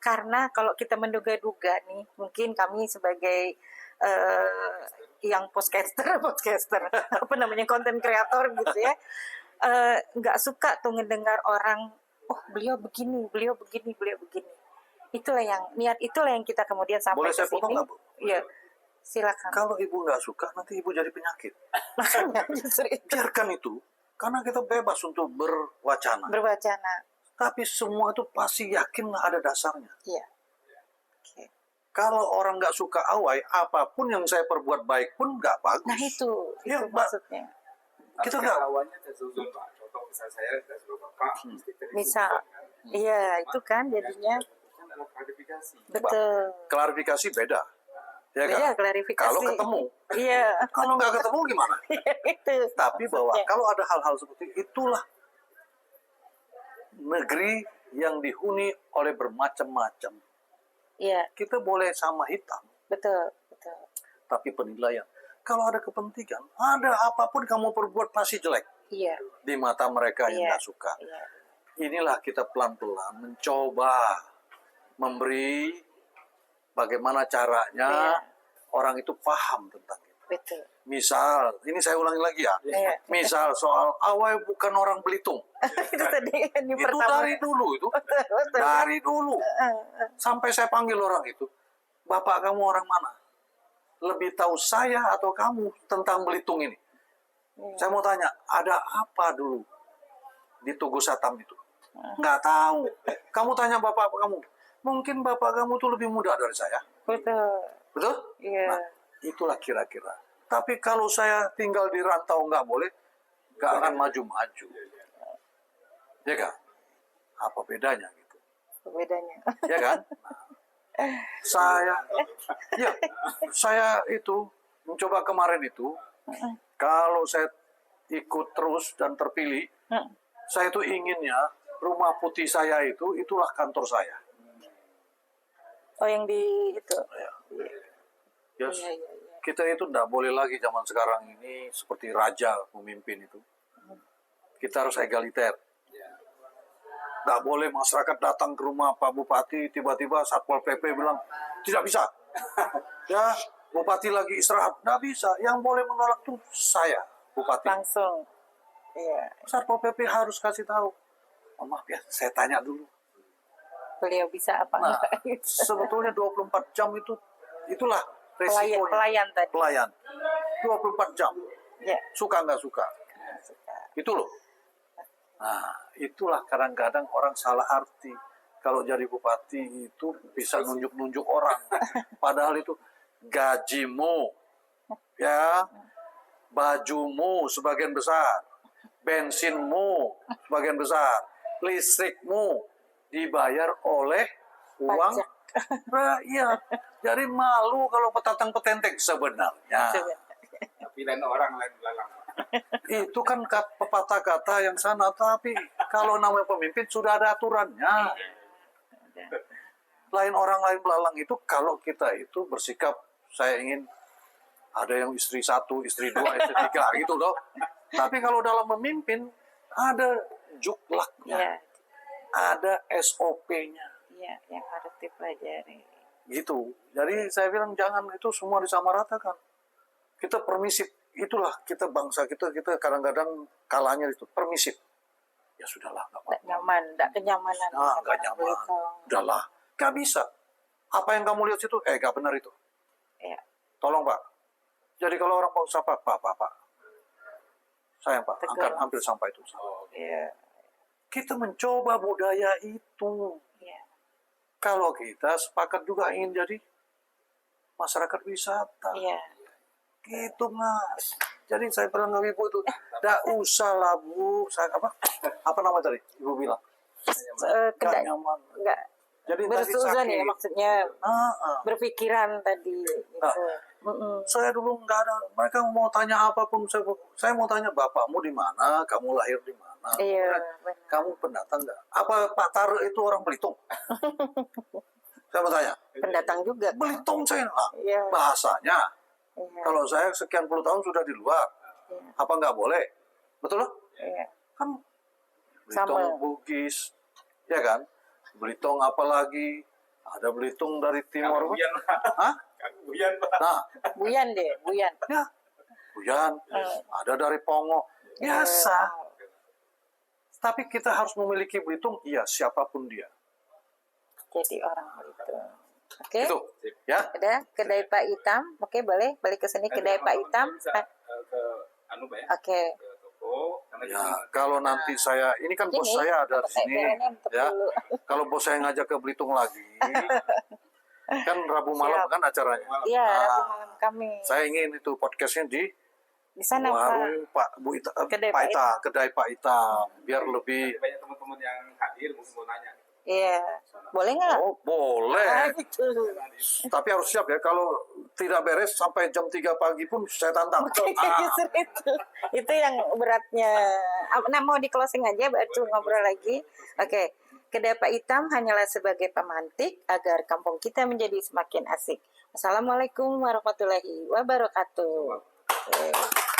Karena kalau kita menduga-duga nih, mungkin kami sebagai yang podcaster, apa namanya, konten kreator gitu ya, nggak suka tuh ngedengar orang, oh beliau begini. Itulah yang kita kemudian sampai Boleh ke saya potong sini. nggak, Bu? Iya, silakan. Kalau ibu nggak suka, nanti ibu jadi penyakit. Makanya justru itu Biarkan itu, karena kita bebas untuk berwacana. berwacana. Tapi semua itu pasti yakinlah ada dasarnya. Iya. Oke. Kalau orang nggak suka Awai, apapun yang saya perbuat baik pun nggak bagus. Nah itu Ya, Mbak. maksudnya. Kita Tapi nggak- awalnya tersusun Pak. Contoh misalnya saya tersusun Bapak, mesti tersusun. Misal, iya itu kan jadinya Kan adalah klarifikasi. betul. Klarifikasi beda. Ya kan? Beda klarifikasi. Kalau ketemu. Iya. Kalau nggak ketemu gimana? Itu. Tapi bahwa maksudnya. kalau ada hal-hal seperti itulah negeri yang dihuni oleh bermacam-macam. Iya, Kita boleh sama hitam, betul. tapi penilaian. Kalau ada kepentingan, ada apapun kamu perbuat pasti jelek Iya, di mata mereka yang Iya. nggak suka. iya. Inilah kita pelan-pelan mencoba memberi bagaimana caranya Iya. orang itu paham tentang itu. Betul. Misal, ini saya ulangi lagi ya. Iya. Misal soal Awai bukan orang Belitung. Itu tadi yang Itu pertama. dari dulu itu. Betul. Dari dulu. Sampai saya panggil orang itu. Bapak kamu orang mana? Lebih tahu saya atau kamu tentang Belitung ini? Iya. Saya mau tanya, ada apa dulu di Tugu Satam itu? Nggak tahu. Kamu tanya bapak kamu. Mungkin bapak kamu tuh lebih muda dari saya. Betul. Betul? Iya. Nah, itulah kira-kira. Tapi kalau saya tinggal di rantau nggak boleh, nggak akan maju-maju. Ya kan? Apa bedanya gitu? Bedanya. Ya kan? Saya itu mencoba kemarin itu, kalau saya ikut terus dan terpilih, saya itu inginnya rumah putih saya itulah kantor saya. Oh yang di itu. Yes. Iya. Kita itu tidak boleh lagi zaman sekarang ini seperti raja pemimpin itu. Kita harus egaliter. Nggak boleh masyarakat datang ke rumah Pak Bupati, tiba-tiba Satpol PP bilang, tidak bisa. Ya, Bupati lagi istirahat. Nggak bisa. Yang boleh menolak tuh saya, Bupati. Langsung. Iya. Satpol PP harus kasih tahu. Oh, maaf ya, saya tanya dulu. Beliau bisa apa Nah, enggak? sebetulnya 24 jam itulah resikonya. Pelayan tadi. Pelayan. 24 jam. Ya. Suka nggak suka. Suka. Itu loh. Nah, itulah kadang-kadang orang salah arti. Kalau jadi bupati itu bisa nunjuk-nunjuk orang. Padahal itu gajimu, ya, bajumu sebagian besar, bensinmu sebagian besar, listrikmu dibayar oleh uang Pajak. rakyat. Jadi malu kalau petatang-petenteng sebenarnya. Tapi lain orang lain belalang. Itu kan pepatah kata yang sana, tapi kalau namanya pemimpin sudah ada aturannya. Lain orang lain belalang itu kalau kita itu bersikap saya ingin ada yang istri 1, istri 2, istri 3 gitu loh. Tapi kalau dalam memimpin ada juklaknya, Ya, ada SOP-nya ya, yang harus dipelajari. gitu. Jadi saya bilang jangan itu semua disamaratakan. Kita permisif, itulah kita bangsa kita kadang-kadang kalanya itu permisif. Ya sudahlah, nggak apa-apa. Nggak nyaman, nggak kenyamanan. Nah, sama nggak orang nyaman. Belitung. Udahlah, nggak bisa. Apa yang kamu lihat situ, nggak benar itu. Ya, Tolong Pak. Jadi kalau orang mau sapa, Pak. Sayang Pak, Tegur. angkat ambil sampah itu. ya, Kita mencoba budaya itu. ya. Kalau kita sepakat juga ingin jadi masyarakat wisata. Iya. Gitu Mas. Jadi saya bilang ke Ibu itu, nggak usah lah Bu. Saya, apa nama tadi Ibu bilang? Nggak Tidak, nyaman. nggak Jadi tadi bersuzon sakit. ya maksudnya Ah. berpikiran tadi gitu. Saya dulu nggak ada, mereka mau tanya apapun, saya mau tanya bapakmu di mana, kamu lahir di mana, Iya, benar. kamu pendatang nggak? Apa Pak Taro itu orang Belitung? Saya mau tanya, Pendatang juga. Belitung saya, Iya. bahasanya. Iya. Kalau saya sekian puluh tahun sudah di luar, Iya. apa nggak boleh? Betul loh? Iya. Kan Sama. Belitung Bugis, ya kan? Belitung apalagi, ada Belitung dari timur. Buyan, Hah? Buyan, Pak. Nah, Buyan deh, Buyan. ya, Buyan, ada dari Pongo, biasa. Tapi kita harus memiliki Belitung, iya siapapun dia. Jadi orang Belitung. Oke. Itu, ya. Ada kedai Pak Itam. Oke, boleh balik ke sini kedai Pak Itam. Bisa ke anu Pak ya, Oke. ke toko. Karena di Ya, sini kalau nanti saya, ini kan bos Gini, saya ada di sini, berennya tutup ya. dulu. Kalau bos saya ngajak ke Belitung lagi, kan Rabu malam Siap. kan acaranya. Iya, Ah. Rabu malam kami. Saya ingin itu podcastnya di Di sana Pak. warung Pak Bu Ita, Kedai Pak Pak Ita, kedai Pak Itam, biar lebih. banyak teman-teman yang hadir mungkin mau nanya. Iya. Boleh nggak? Oh boleh, Gitu. tapi harus siap ya. Kalau tidak beres sampai jam 3 pagi pun saya tantang. Justru itu yang beratnya. Nah, mau di closing aja baru ngobrol lagi. Oke. Kedai Pak Itam hanyalah sebagai pemantik agar kampung kita menjadi semakin asik. Assalamualaikum warahmatullahi wabarakatuh. Oke.